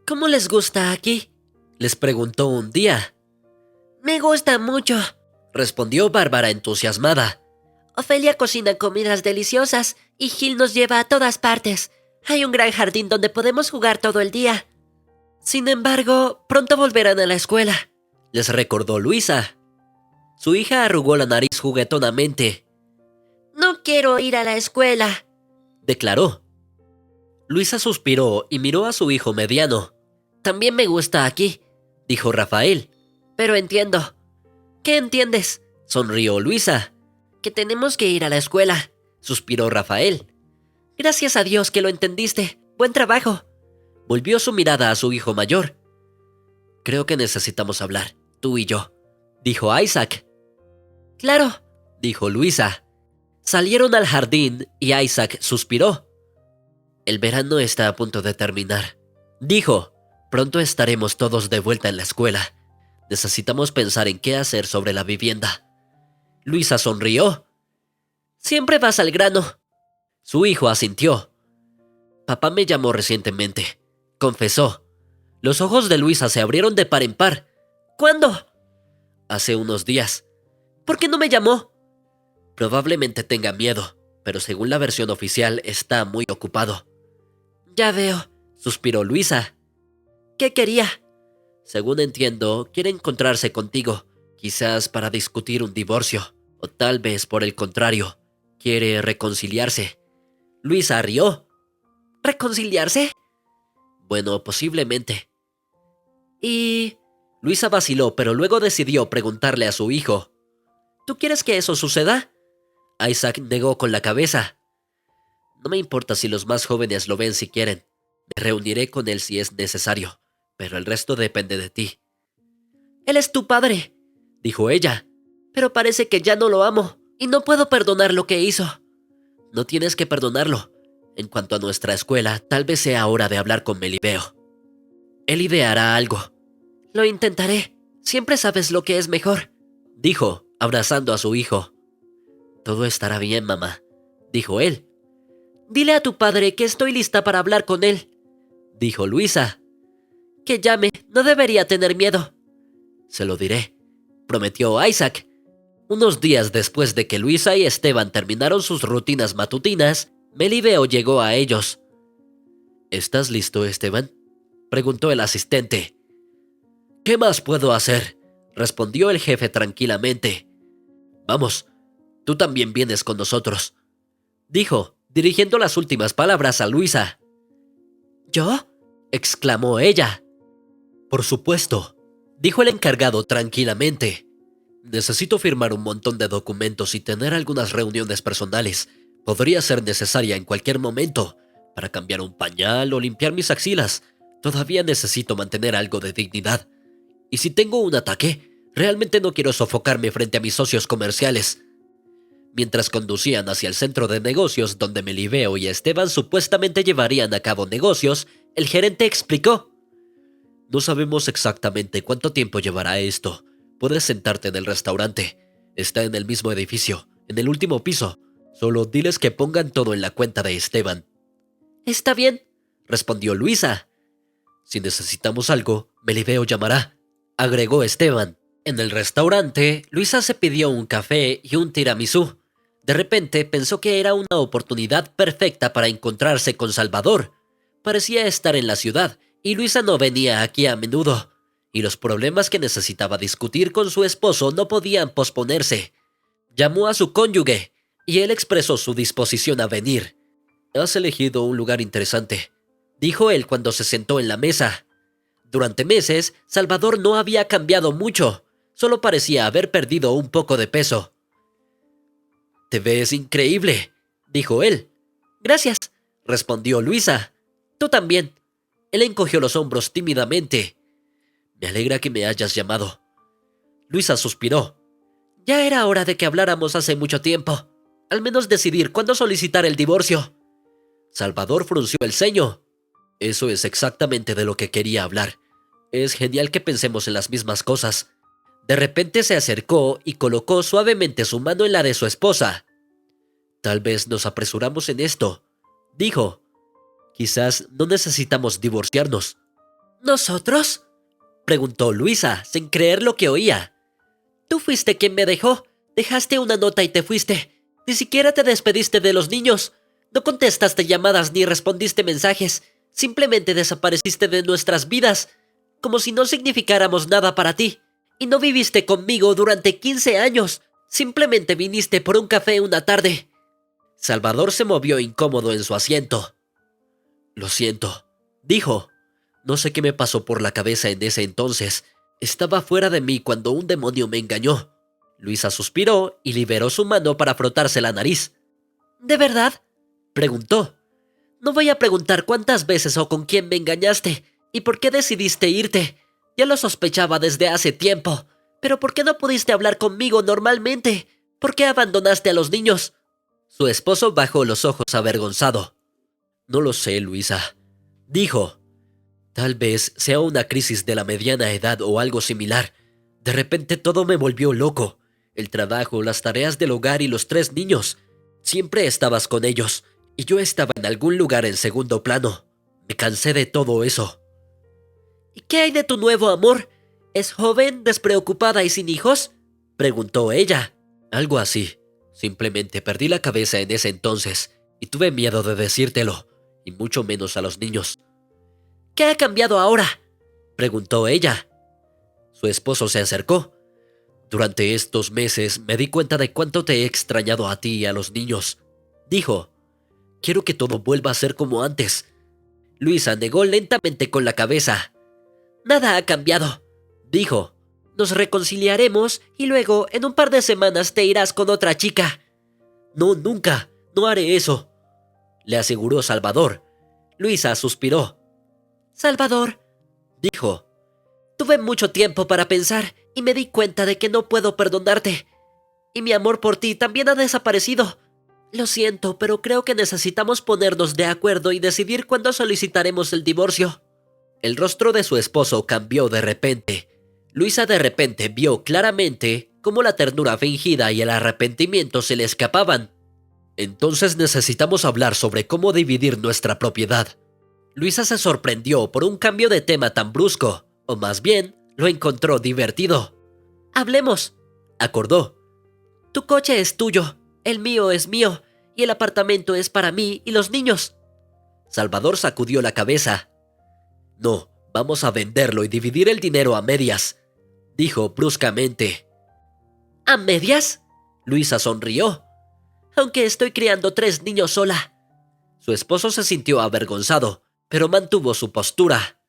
«¿Cómo les gusta aquí?», les preguntó un día. «Me gusta mucho», respondió Bárbara entusiasmada. «Ofelia cocina comidas deliciosas y Gil nos lleva a todas partes. Hay un gran jardín donde podemos jugar todo el día. Sin embargo, pronto volverán a la escuela», les recordó Luisa. Su hija arrugó la nariz juguetonamente. «No quiero ir a la escuela», declaró. Luisa suspiró y miró a su hijo mediano. «También me gusta aquí», dijo Rafael. «Pero entiendo». «¿Qué entiendes?», sonrió Luisa. «Que tenemos que ir a la escuela», suspiró Rafael. «Gracias a Dios que lo entendiste. Buen trabajo». Volvió su mirada a su hijo mayor. «Creo que necesitamos hablar, tú y yo», dijo Isaac. «Claro», dijo Luisa. Salieron al jardín y Isaac suspiró. «El verano está a punto de terminar», dijo. «Pronto estaremos todos de vuelta en la escuela. Necesitamos pensar en qué hacer sobre la vivienda». Luisa sonrió. «Siempre vas al grano». Su hijo asintió. «Papá me llamó recientemente», confesó. Los ojos de Luisa se abrieron de par en par. «¿Cuándo?». «Hace unos días». «¿Por qué no me llamó?». «Probablemente tenga miedo, pero según la versión oficial está muy ocupado». «Ya veo», suspiró Luisa. «¿Qué quería?». «Según entiendo, quiere encontrarse contigo, quizás para discutir un divorcio, o tal vez por el contrario, quiere reconciliarse». Luisa rió. «¿Reconciliarse?». «Bueno, posiblemente». «¿Y Luisa vaciló, pero luego decidió preguntarle a su hijo. ¿Tú quieres que eso suceda? Isaac negó con la cabeza. No me importa si los más jóvenes lo ven si quieren. Me reuniré con él si es necesario, pero el resto depende de ti. Él es tu padre, dijo ella, pero parece que ya no lo amo y no puedo perdonar lo que hizo. No tienes que perdonarlo. En cuanto a nuestra escuela, tal vez sea hora de hablar con Melibeo. Él ideará algo. Lo intentaré. Siempre sabes lo que es mejor, dijo, abrazando a su hijo. Todo estará bien, mamá, dijo él. Dile a tu padre que estoy lista para hablar con él, dijo Luisa. Que llame, no debería tener miedo. Se lo diré, prometió Isaac. Unos días después de que Luisa y Esteban terminaron sus rutinas matutinas, Melibeo llegó a ellos. ¿Estás listo, Esteban?, preguntó el asistente. ¿Qué más puedo hacer?, respondió el jefe tranquilamente. Vamos, tú también vienes con nosotros, dijo, dirigiendo las últimas palabras a Luisa. ¿Yo?, exclamó ella. Por supuesto, dijo el encargado tranquilamente. Necesito firmar un montón de documentos y tener algunas reuniones personales. Podría ser necesaria en cualquier momento, para cambiar un pañal o limpiar mis axilas. Todavía necesito mantener algo de dignidad. Y si tengo un ataque, realmente no quiero sofocarme frente a mis socios comerciales. Mientras conducían hacia el centro de negocios donde Melibeo y Esteban supuestamente llevarían a cabo negocios, el gerente explicó. No sabemos exactamente cuánto tiempo llevará esto. Puedes sentarte en el restaurante. Está en el mismo edificio, en el último piso. Solo diles que pongan todo en la cuenta de Esteban. Está bien, respondió Luisa. Si necesitamos algo, Melibeo llamará, agregó Esteban. En el restaurante, Luisa se pidió un café y un tiramisú. De repente pensó que era una oportunidad perfecta para encontrarse con Salvador. Parecía estar en la ciudad y Luisa no venía aquí a menudo, y los problemas que necesitaba discutir con su esposo no podían posponerse. Llamó a su cónyuge y él expresó su disposición a venir. Has elegido un lugar interesante, dijo él cuando se sentó en la mesa. Durante meses, Salvador no había cambiado mucho, solo parecía haber perdido un poco de peso. Te ves increíble, dijo él. Gracias, respondió Luisa. Tú también. Él encogió los hombros tímidamente. Me alegra que me hayas llamado. Luisa suspiró. Ya era hora de que habláramos hace mucho tiempo. Al menos decidir cuándo solicitar el divorcio. Salvador frunció el ceño. Eso es exactamente de lo que quería hablar. Es genial que pensemos en las mismas cosas. De repente se acercó y colocó suavemente su mano en la de su esposa. Tal vez nos apresuramos en esto, dijo. Quizás no necesitamos divorciarnos. ¿Nosotros?, preguntó Luisa, sin creer lo que oía. Tú fuiste quien me dejó. Dejaste una nota y te fuiste. Ni siquiera te despediste de los niños. No contestaste llamadas ni respondiste mensajes. Simplemente desapareciste de nuestras vidas, como si no significáramos nada para ti. Y no viviste conmigo durante 15 años. Simplemente viniste por un café una tarde. Salvador se movió incómodo en su asiento. Lo siento, dijo. No sé qué me pasó por la cabeza en ese entonces. Estaba fuera de mí cuando un demonio me engañó. Luisa suspiró y liberó su mano para frotarse la nariz. ¿De verdad?, preguntó. No voy a preguntar cuántas veces o con quién me engañaste y por qué decidiste irte. Ya lo sospechaba desde hace tiempo. Pero ¿por qué no pudiste hablar conmigo normalmente? ¿Por qué abandonaste a los niños? Su esposo bajó los ojos avergonzado. No lo sé, Luisa, dijo. Tal vez sea una crisis de la mediana edad o algo similar. De repente todo me volvió loco. El trabajo, las tareas del hogar y los 3 niños. Siempre estabas con ellos, y yo estaba en algún lugar en segundo plano. Me cansé de todo eso. ¿Y qué hay de tu nuevo amor? ¿Es joven, despreocupada y sin hijos?, preguntó ella. Algo así. Simplemente perdí la cabeza en ese entonces, y tuve miedo de decírtelo, y mucho menos a los niños. ¿Qué ha cambiado ahora?, preguntó ella. Su esposo se acercó. Durante estos meses me di cuenta de cuánto te he extrañado a ti y a los niños, dijo. Quiero que todo vuelva a ser como antes. Luisa negó lentamente con la cabeza. Nada ha cambiado, dijo. Nos reconciliaremos y luego, en un par de semanas, te irás con otra chica. No, nunca, no haré eso, le aseguró Salvador. Luisa suspiró. Salvador, dijo, tuve mucho tiempo para pensar y me di cuenta de que no puedo perdonarte. Y mi amor por ti también ha desaparecido. Lo siento, pero creo que necesitamos ponernos de acuerdo y decidir cuándo solicitaremos el divorcio. El rostro de su esposo cambió de repente. Luisa de repente vio claramente cómo la ternura fingida y el arrepentimiento se le escapaban. Entonces necesitamos hablar sobre cómo dividir nuestra propiedad. Luisa se sorprendió por un cambio de tema tan brusco, o más bien, lo encontró divertido. Hablemos, acordó. Tu coche es tuyo, el mío es mío, y el apartamento es para mí y los niños. Salvador sacudió la cabeza. No, vamos a venderlo y dividir el dinero a medias, dijo bruscamente. ¿A medias? Luisa sonrió. Aunque estoy criando 3 niños sola. Su esposo se sintió avergonzado, pero mantuvo su postura.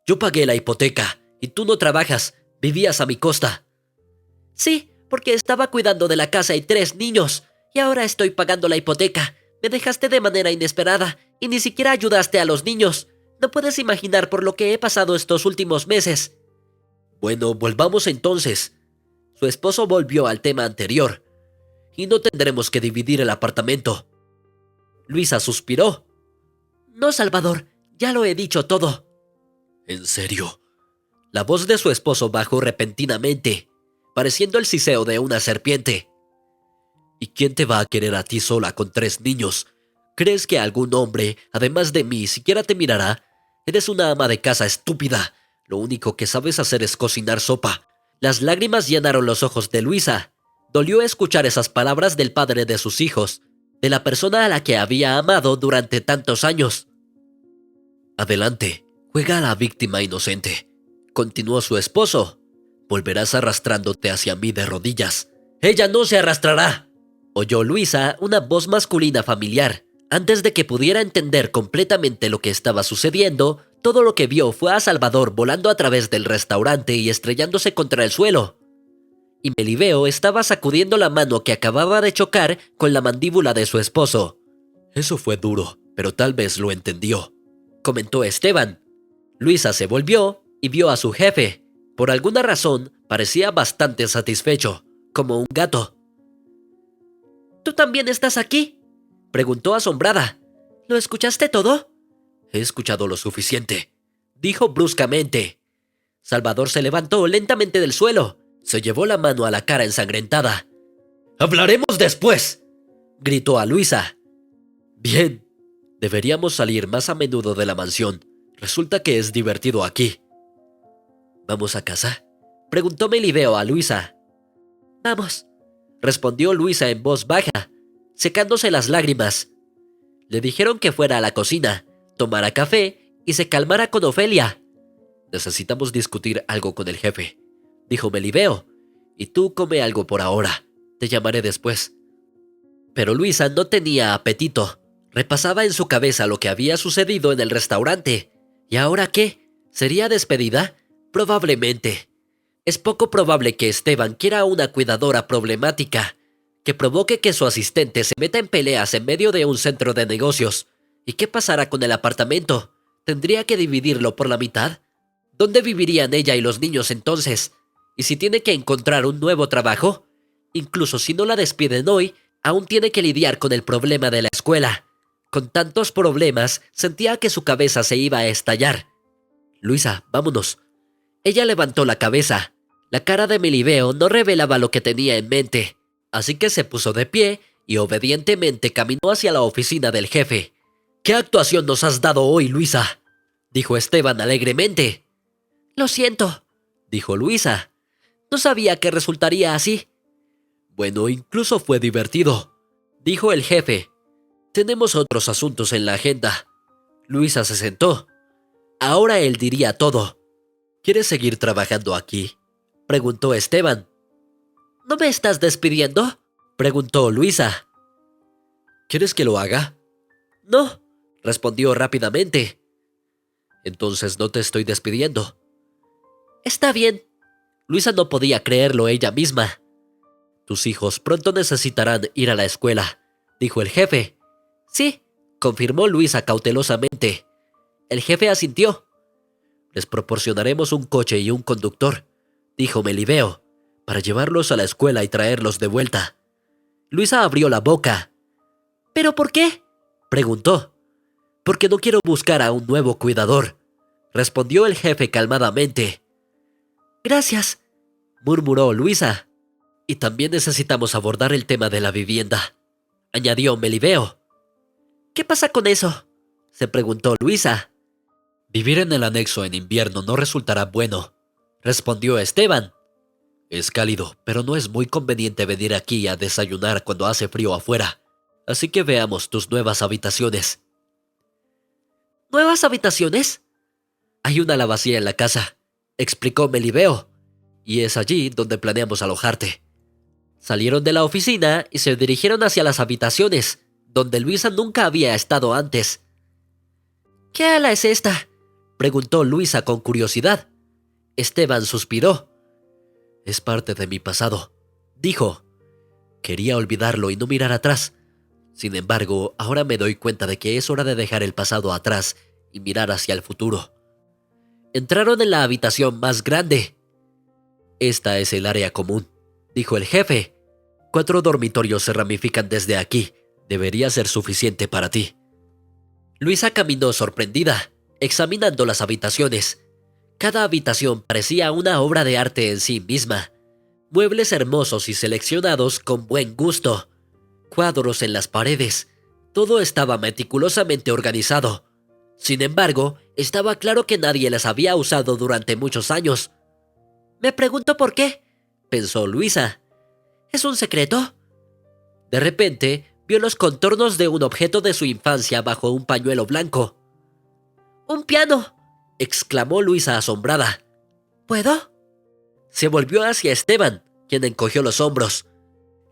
Yo pagué la hipoteca, y tú no trabajas, vivías a mi costa. Sí, porque estaba cuidando de la casa y 3 niños, y ahora estoy pagando la hipoteca. Me dejaste de manera inesperada, y ni siquiera ayudaste a los niños. No puedes imaginar por lo que he pasado estos últimos meses. Bueno, volvamos entonces. Su esposo volvió al tema anterior. Y no tendremos que dividir el apartamento. Luisa suspiró. No, Salvador, ya lo he dicho todo. ¿En serio? La voz de su esposo bajó repentinamente, pareciendo el siseo de una serpiente. ¿Y quién te va a querer a ti sola con 3 niños? ¿Crees que algún hombre, además de mí, siquiera te mirará? Eres una ama de casa estúpida. Lo único que sabes hacer es cocinar sopa. Las lágrimas llenaron los ojos de Luisa. Dolió escuchar esas palabras del padre de sus hijos, de la persona a la que había amado durante tantos años. Adelante, juega a la víctima inocente, continuó su esposo. Volverás arrastrándote hacia mí de rodillas. ¡Ella no se arrastrará!, oyó Luisa una voz masculina familiar. Antes de que pudiera entender completamente lo que estaba sucediendo, todo lo que vio fue a Salvador volando a través del restaurante y estrellándose contra el suelo. Y Melibeo estaba sacudiendo la mano que acababa de chocar con la mandíbula de su esposo. Eso fue duro, pero tal vez lo entendió, comentó Esteban. Luisa se volvió y vio a su jefe. Por alguna razón, parecía bastante satisfecho, como un gato. ¿Tú también estás aquí?, preguntó asombrada. ¿Lo escuchaste todo? He escuchado lo suficiente, dijo bruscamente. Salvador se levantó lentamente del suelo. Se llevó la mano a la cara ensangrentada. «¡Hablaremos después!», gritó a Luisa. Bien, deberíamos salir más a menudo de la mansión. Resulta que es divertido aquí. ¿Vamos a casa?, preguntó Melibeo a Luisa. Vamos, respondió Luisa en voz baja, secándose las lágrimas. Le dijeron que fuera a la cocina, tomara café y se calmara con Ofelia. Necesitamos discutir algo con el jefe, dijo Melibeo, y tú come algo por ahora. Te llamaré después. Pero Luisa no tenía apetito. Repasaba en su cabeza lo que había sucedido en el restaurante. ¿Y ahora qué? ¿Sería despedida? Probablemente. Es poco probable que Esteban quiera una cuidadora problemática, que provoque que su asistente se meta en peleas en medio de un centro de negocios. ¿Y qué pasará con el apartamento? ¿Tendría que dividirlo por la mitad? ¿Dónde vivirían ella y los niños entonces? ¿Y si tiene que encontrar un nuevo trabajo? Incluso si no la despiden hoy, aún tiene que lidiar con el problema de la escuela. Con tantos problemas, sentía que su cabeza se iba a estallar. Luisa, vámonos. Ella levantó la cabeza. La cara de Melibeo no revelaba lo que tenía en mente, así que se puso de pie y obedientemente caminó hacia la oficina del jefe. «¿Qué actuación nos has dado hoy, Luisa?», dijo Esteban alegremente. «Lo siento», dijo Luisa. «No sabía que resultaría así». «Bueno, incluso fue divertido», dijo el jefe. «Tenemos otros asuntos en la agenda». Luisa se sentó. Ahora él diría todo. «¿Quieres seguir trabajando aquí?», preguntó Esteban. «¿No me estás despidiendo?», preguntó Luisa. «¿Quieres que lo haga?». «No», respondió rápidamente. «Entonces no te estoy despidiendo». «Está bien», Luisa no podía creerlo ella misma. «Tus hijos pronto necesitarán ir a la escuela», dijo el jefe. «Sí», confirmó Luisa cautelosamente. El jefe asintió. «Les proporcionaremos un coche y un conductor», dijo Melibeo, «para llevarlos a la escuela y traerlos de vuelta». Luisa abrió la boca. «¿Pero por qué?», preguntó. «Porque no quiero buscar a un nuevo cuidador», respondió el jefe calmadamente. «Gracias», murmuró Luisa. «Y también necesitamos abordar el tema de la vivienda», añadió Melibeo. «¿Qué pasa con eso?», se preguntó Luisa. «Vivir en el anexo en invierno no resultará bueno», respondió Esteban. «Es cálido, pero no es muy conveniente venir aquí a desayunar cuando hace frío afuera. Así que veamos tus nuevas habitaciones». «¿Nuevas habitaciones?». «Hay una lavacía en la casa», explicó Melibeo, «y es allí donde planeamos alojarte». Salieron de la oficina y se dirigieron hacia las habitaciones, donde Luisa nunca había estado antes. «¿Qué ala es esta?», preguntó Luisa con curiosidad. Esteban suspiró. «Es parte de mi pasado», dijo. «Quería olvidarlo y no mirar atrás. Sin embargo, ahora me doy cuenta de que es hora de dejar el pasado atrás y mirar hacia el futuro». Entraron en la habitación más grande. «Esta es el área común», dijo el jefe. «4 dormitorios se ramifican desde aquí. Debería ser suficiente para ti». Luisa caminó sorprendida, examinando las habitaciones. Cada habitación parecía una obra de arte en sí misma. Muebles hermosos y seleccionados con buen gusto. Cuadros en las paredes. Todo estaba meticulosamente organizado. Sin embargo, estaba claro que nadie las había usado durante muchos años. «Me pregunto por qué», pensó Luisa. «¿Es un secreto?». De repente, vio los contornos de un objeto de su infancia bajo un pañuelo blanco. «¡Un piano!», exclamó Luisa asombrada. «¿Puedo?». Se volvió hacia Esteban, quien encogió los hombros.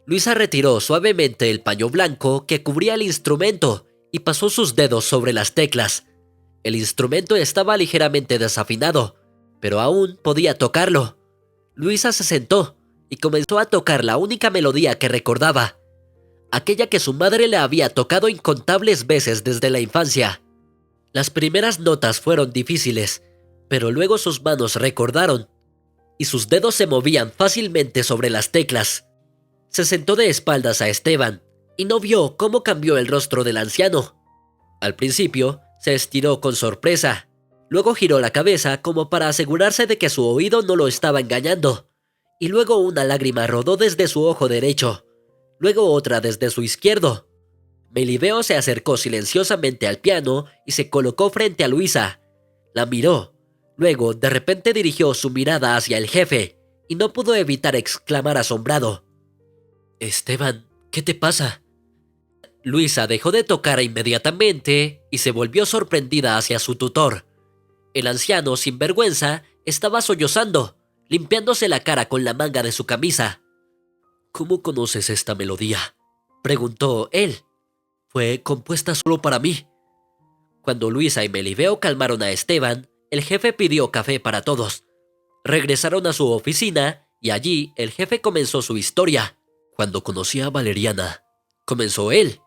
Luisa retiró suavemente el paño blanco que cubría el instrumento y pasó sus dedos sobre las teclas. El instrumento estaba ligeramente desafinado, pero aún podía tocarlo. Luisa se sentó y comenzó a tocar la única melodía que recordaba, aquella que su madre le había tocado incontables veces desde la infancia. Las primeras notas fueron difíciles, pero luego sus manos recordaron, y sus dedos se movían fácilmente sobre las teclas. Se sentó de espaldas a Esteban, y no vio cómo cambió el rostro del anciano. Al principio, se estiró con sorpresa, luego giró la cabeza como para asegurarse de que su oído no lo estaba engañando, y luego una lágrima rodó desde su ojo derecho, luego otra desde su izquierdo. Melibeo se acercó silenciosamente al piano y se colocó frente a Luisa. La miró. Luego, de repente dirigió su mirada hacia el jefe, y no pudo evitar exclamar asombrado: «Esteban, ¿qué te pasa?». Luisa dejó de tocar inmediatamente y se volvió sorprendida hacia su tutor. El anciano, sin vergüenza, estaba sollozando, limpiándose la cara con la manga de su camisa. «¿Cómo conoces esta melodía?», preguntó él. «Fue compuesta solo para mí». Cuando Luisa y Melibeo calmaron a Esteban, el jefe pidió café para todos. Regresaron a su oficina y allí el jefe comenzó su historia. «Cuando conocí a Valeriana», comenzó él,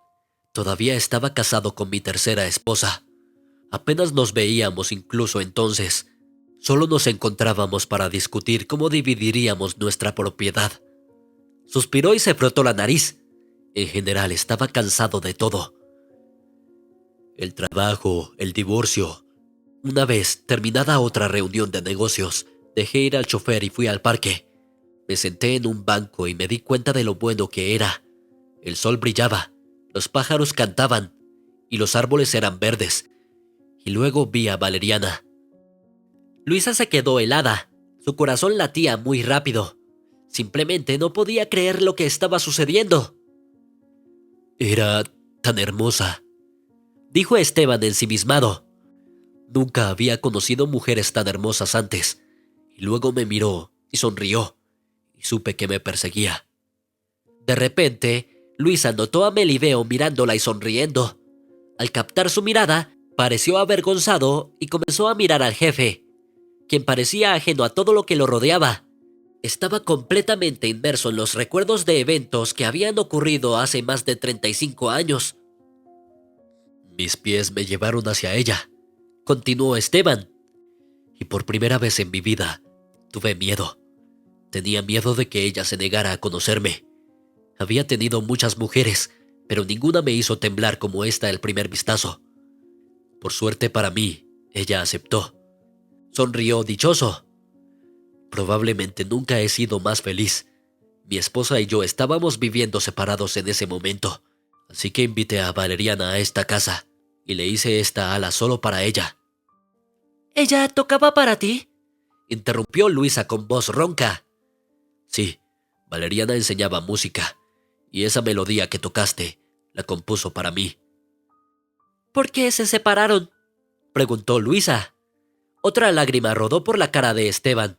«todavía estaba casado con mi tercera esposa. Apenas nos veíamos incluso entonces. Solo nos encontrábamos para discutir cómo dividiríamos nuestra propiedad». Suspiró y se frotó la nariz. En general estaba cansado de todo. El trabajo, el divorcio. Una vez, terminada otra reunión de negocios, dejé ir al chofer y fui al parque. Me senté en un banco y me di cuenta de lo bueno que era. El sol brillaba, los pájaros cantaban y los árboles eran verdes. Y luego vi a Valeriana. Luisa se quedó helada. Su corazón latía muy rápido. Simplemente no podía creer lo que estaba sucediendo. «Era tan hermosa», dijo Esteban ensimismado. «Nunca había conocido mujeres tan hermosas antes». Y luego me miró y sonrió, y supe que me perseguía. De repente, Luisa notó a Melibeo mirándola y sonriendo. Al captar su mirada, pareció avergonzado y comenzó a mirar al jefe, quien parecía ajeno a todo lo que lo rodeaba. Estaba completamente inmerso en los recuerdos de eventos que habían ocurrido hace más de 35 años. Mis pies me llevaron hacia ella, continuó Esteban. Y por primera vez en mi vida, tuve miedo. Tenía miedo de que ella se negara a conocerme. Había tenido muchas mujeres, pero ninguna me hizo temblar como esta al primer vistazo. Por suerte para mí, ella aceptó. Sonrió dichoso. Probablemente nunca he sido más feliz. Mi esposa y yo estábamos viviendo separados en ese momento, así que invité a Valeriana a esta casa y le hice esta ala solo para ella. ¿Ella tocaba para ti?, interrumpió Luisa con voz ronca. Sí, Valeriana enseñaba música, y esa melodía que tocaste la compuso para mí. ¿Por qué se separaron?, preguntó Luisa. Otra lágrima rodó por la cara de Esteban.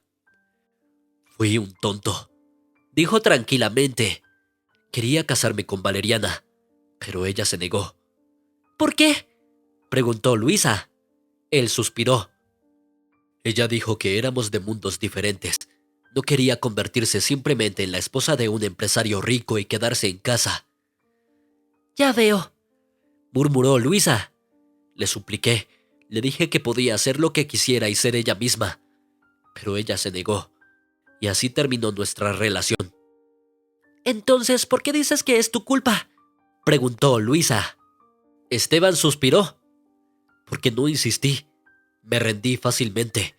Fui un tonto, dijo tranquilamente. Quería casarme con Valeriana, pero ella se negó. ¿Por qué?, preguntó Luisa. Él suspiró. Ella dijo que éramos de mundos diferentes. No quería convertirse simplemente en la esposa de un empresario rico y quedarse en casa. Ya veo, murmuró Luisa. Le supliqué, le dije que podía hacer lo que quisiera y ser ella misma, pero ella se negó, y así terminó nuestra relación. Entonces, ¿por qué dices que es tu culpa?, preguntó Luisa. Esteban suspiró. Porque no insistí. Me rendí fácilmente.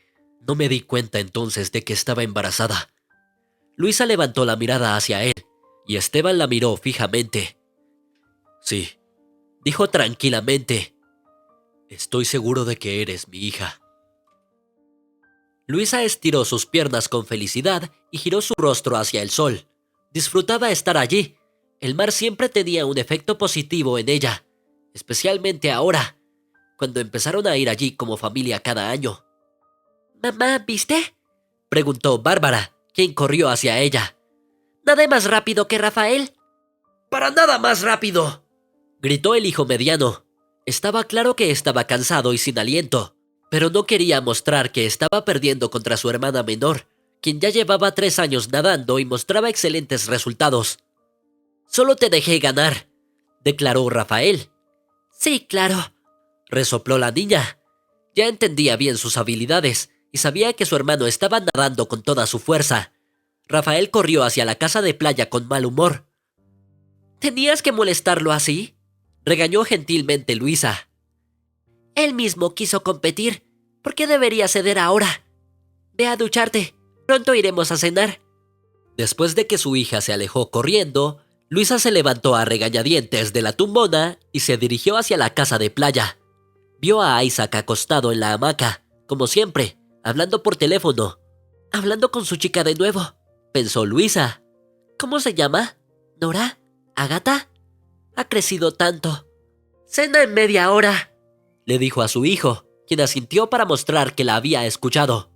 No me di cuenta entonces de que estaba embarazada. Luisa levantó la mirada hacia él, y Esteban la miró fijamente. Sí, dijo tranquilamente. Estoy seguro de que eres mi hija. Luisa estiró sus piernas con felicidad y giró su rostro hacia el sol. Disfrutaba estar allí. El mar siempre tenía un efecto positivo en ella, especialmente ahora, cuando empezaron a ir allí como familia cada año. «Mamá, ¿viste?», preguntó Bárbara, quien corrió hacia ella. «¿Nadé más rápido que Rafael?». «¡Para nada más rápido!», gritó el hijo mediano. Estaba claro que estaba cansado y sin aliento, pero no quería mostrar que estaba perdiendo contra su hermana menor, quien ya llevaba 3 años nadando y mostraba excelentes resultados. «Solo te dejé ganar», declaró Rafael. «Sí, claro», resopló la niña. Ya entendía bien sus habilidades y sabía que su hermano estaba nadando con toda su fuerza. Rafael corrió hacia la casa de playa con mal humor. «¿Tenías que molestarlo así?», regañó gentilmente Luisa. «Él mismo quiso competir. ¿Por qué debería ceder ahora? Ve a ducharte. Pronto iremos a cenar». Después de que su hija se alejó corriendo, Luisa se levantó a regañadientes de la tumbona y se dirigió hacia la casa de playa. Vio a Isaac acostado en la hamaca, como siempre, hablando por teléfono. «Hablando con su chica de nuevo», pensó Luisa. «¿Cómo se llama? ¿Nora? ¿Agata? Ha crecido tanto». «Cena en media hora», le dijo a su hijo, quien asintió para mostrar que la había escuchado.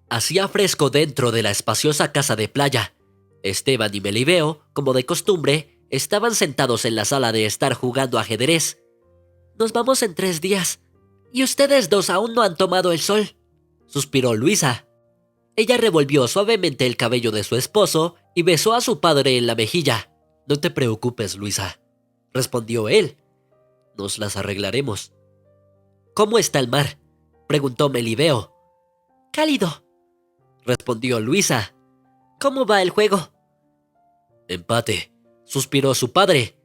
Hacía fresco dentro de la espaciosa casa de playa. Esteban y Melibeo, como de costumbre, estaban sentados en la sala de estar jugando ajedrez. «Nos vamos en 3 días. Y ustedes 2 aún no han tomado el sol», suspiró Luisa. Ella revolvió suavemente el cabello de su esposo y besó a su padre en la mejilla. «No te preocupes, Luisa», respondió él. «Nos las arreglaremos». «¿Cómo está el mar?», preguntó Melibeo. «Cálido», respondió Luisa. «¿Cómo va el juego?». «Empate», suspiró su padre.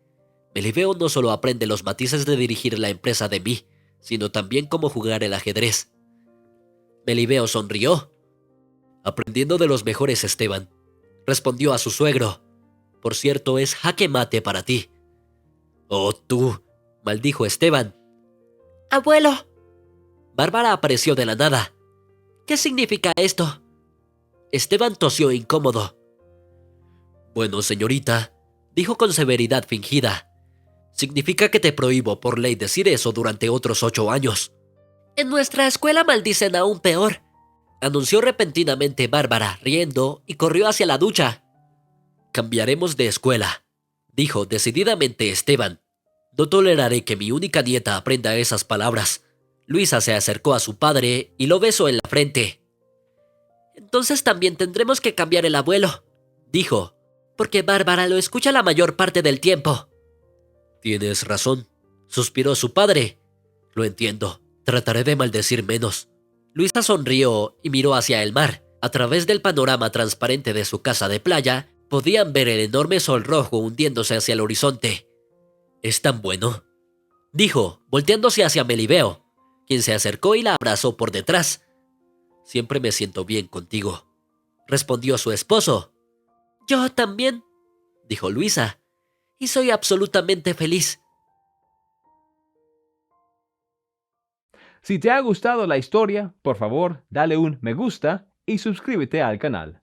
«Melibeo no solo aprende los matices de dirigir la empresa de mí, sino también cómo jugar el ajedrez». Melibeo sonrió. «Aprendiendo de los mejores, Esteban», respondió a su suegro. «Por cierto, es jaque mate para ti». «Oh, tú», maldijo Esteban. «Abuelo». Bárbara apareció de la nada. «¿Qué significa esto?». Esteban tosió incómodo. «Bueno, señorita», dijo con severidad fingida, «significa que te prohíbo por ley decir eso durante otros 8 años». «En nuestra escuela maldicen aún peor», anunció repentinamente Bárbara, riendo, y corrió hacia la ducha. «Cambiaremos de escuela», dijo decididamente Esteban. «No toleraré que mi única nieta aprenda esas palabras». Luisa se acercó a su padre y lo besó en la frente. Entonces también tendremos que cambiar el abuelo, dijo, porque Bárbara lo escucha la mayor parte del tiempo. Tienes razón, suspiró su padre. Lo entiendo, trataré de maldecir menos. Luisa sonrió y miró hacia el mar. A través del panorama transparente de su casa de playa, podían ver el enorme sol rojo hundiéndose hacia el horizonte. «¿Es tan bueno?», dijo, volteándose hacia Melibeo, quien se acercó y la abrazó por detrás. «Siempre me siento bien contigo», respondió su esposo. «Yo también», dijo Luisa, «y soy absolutamente feliz». Si te ha gustado la historia, por favor, dale un me gusta y suscríbete al canal.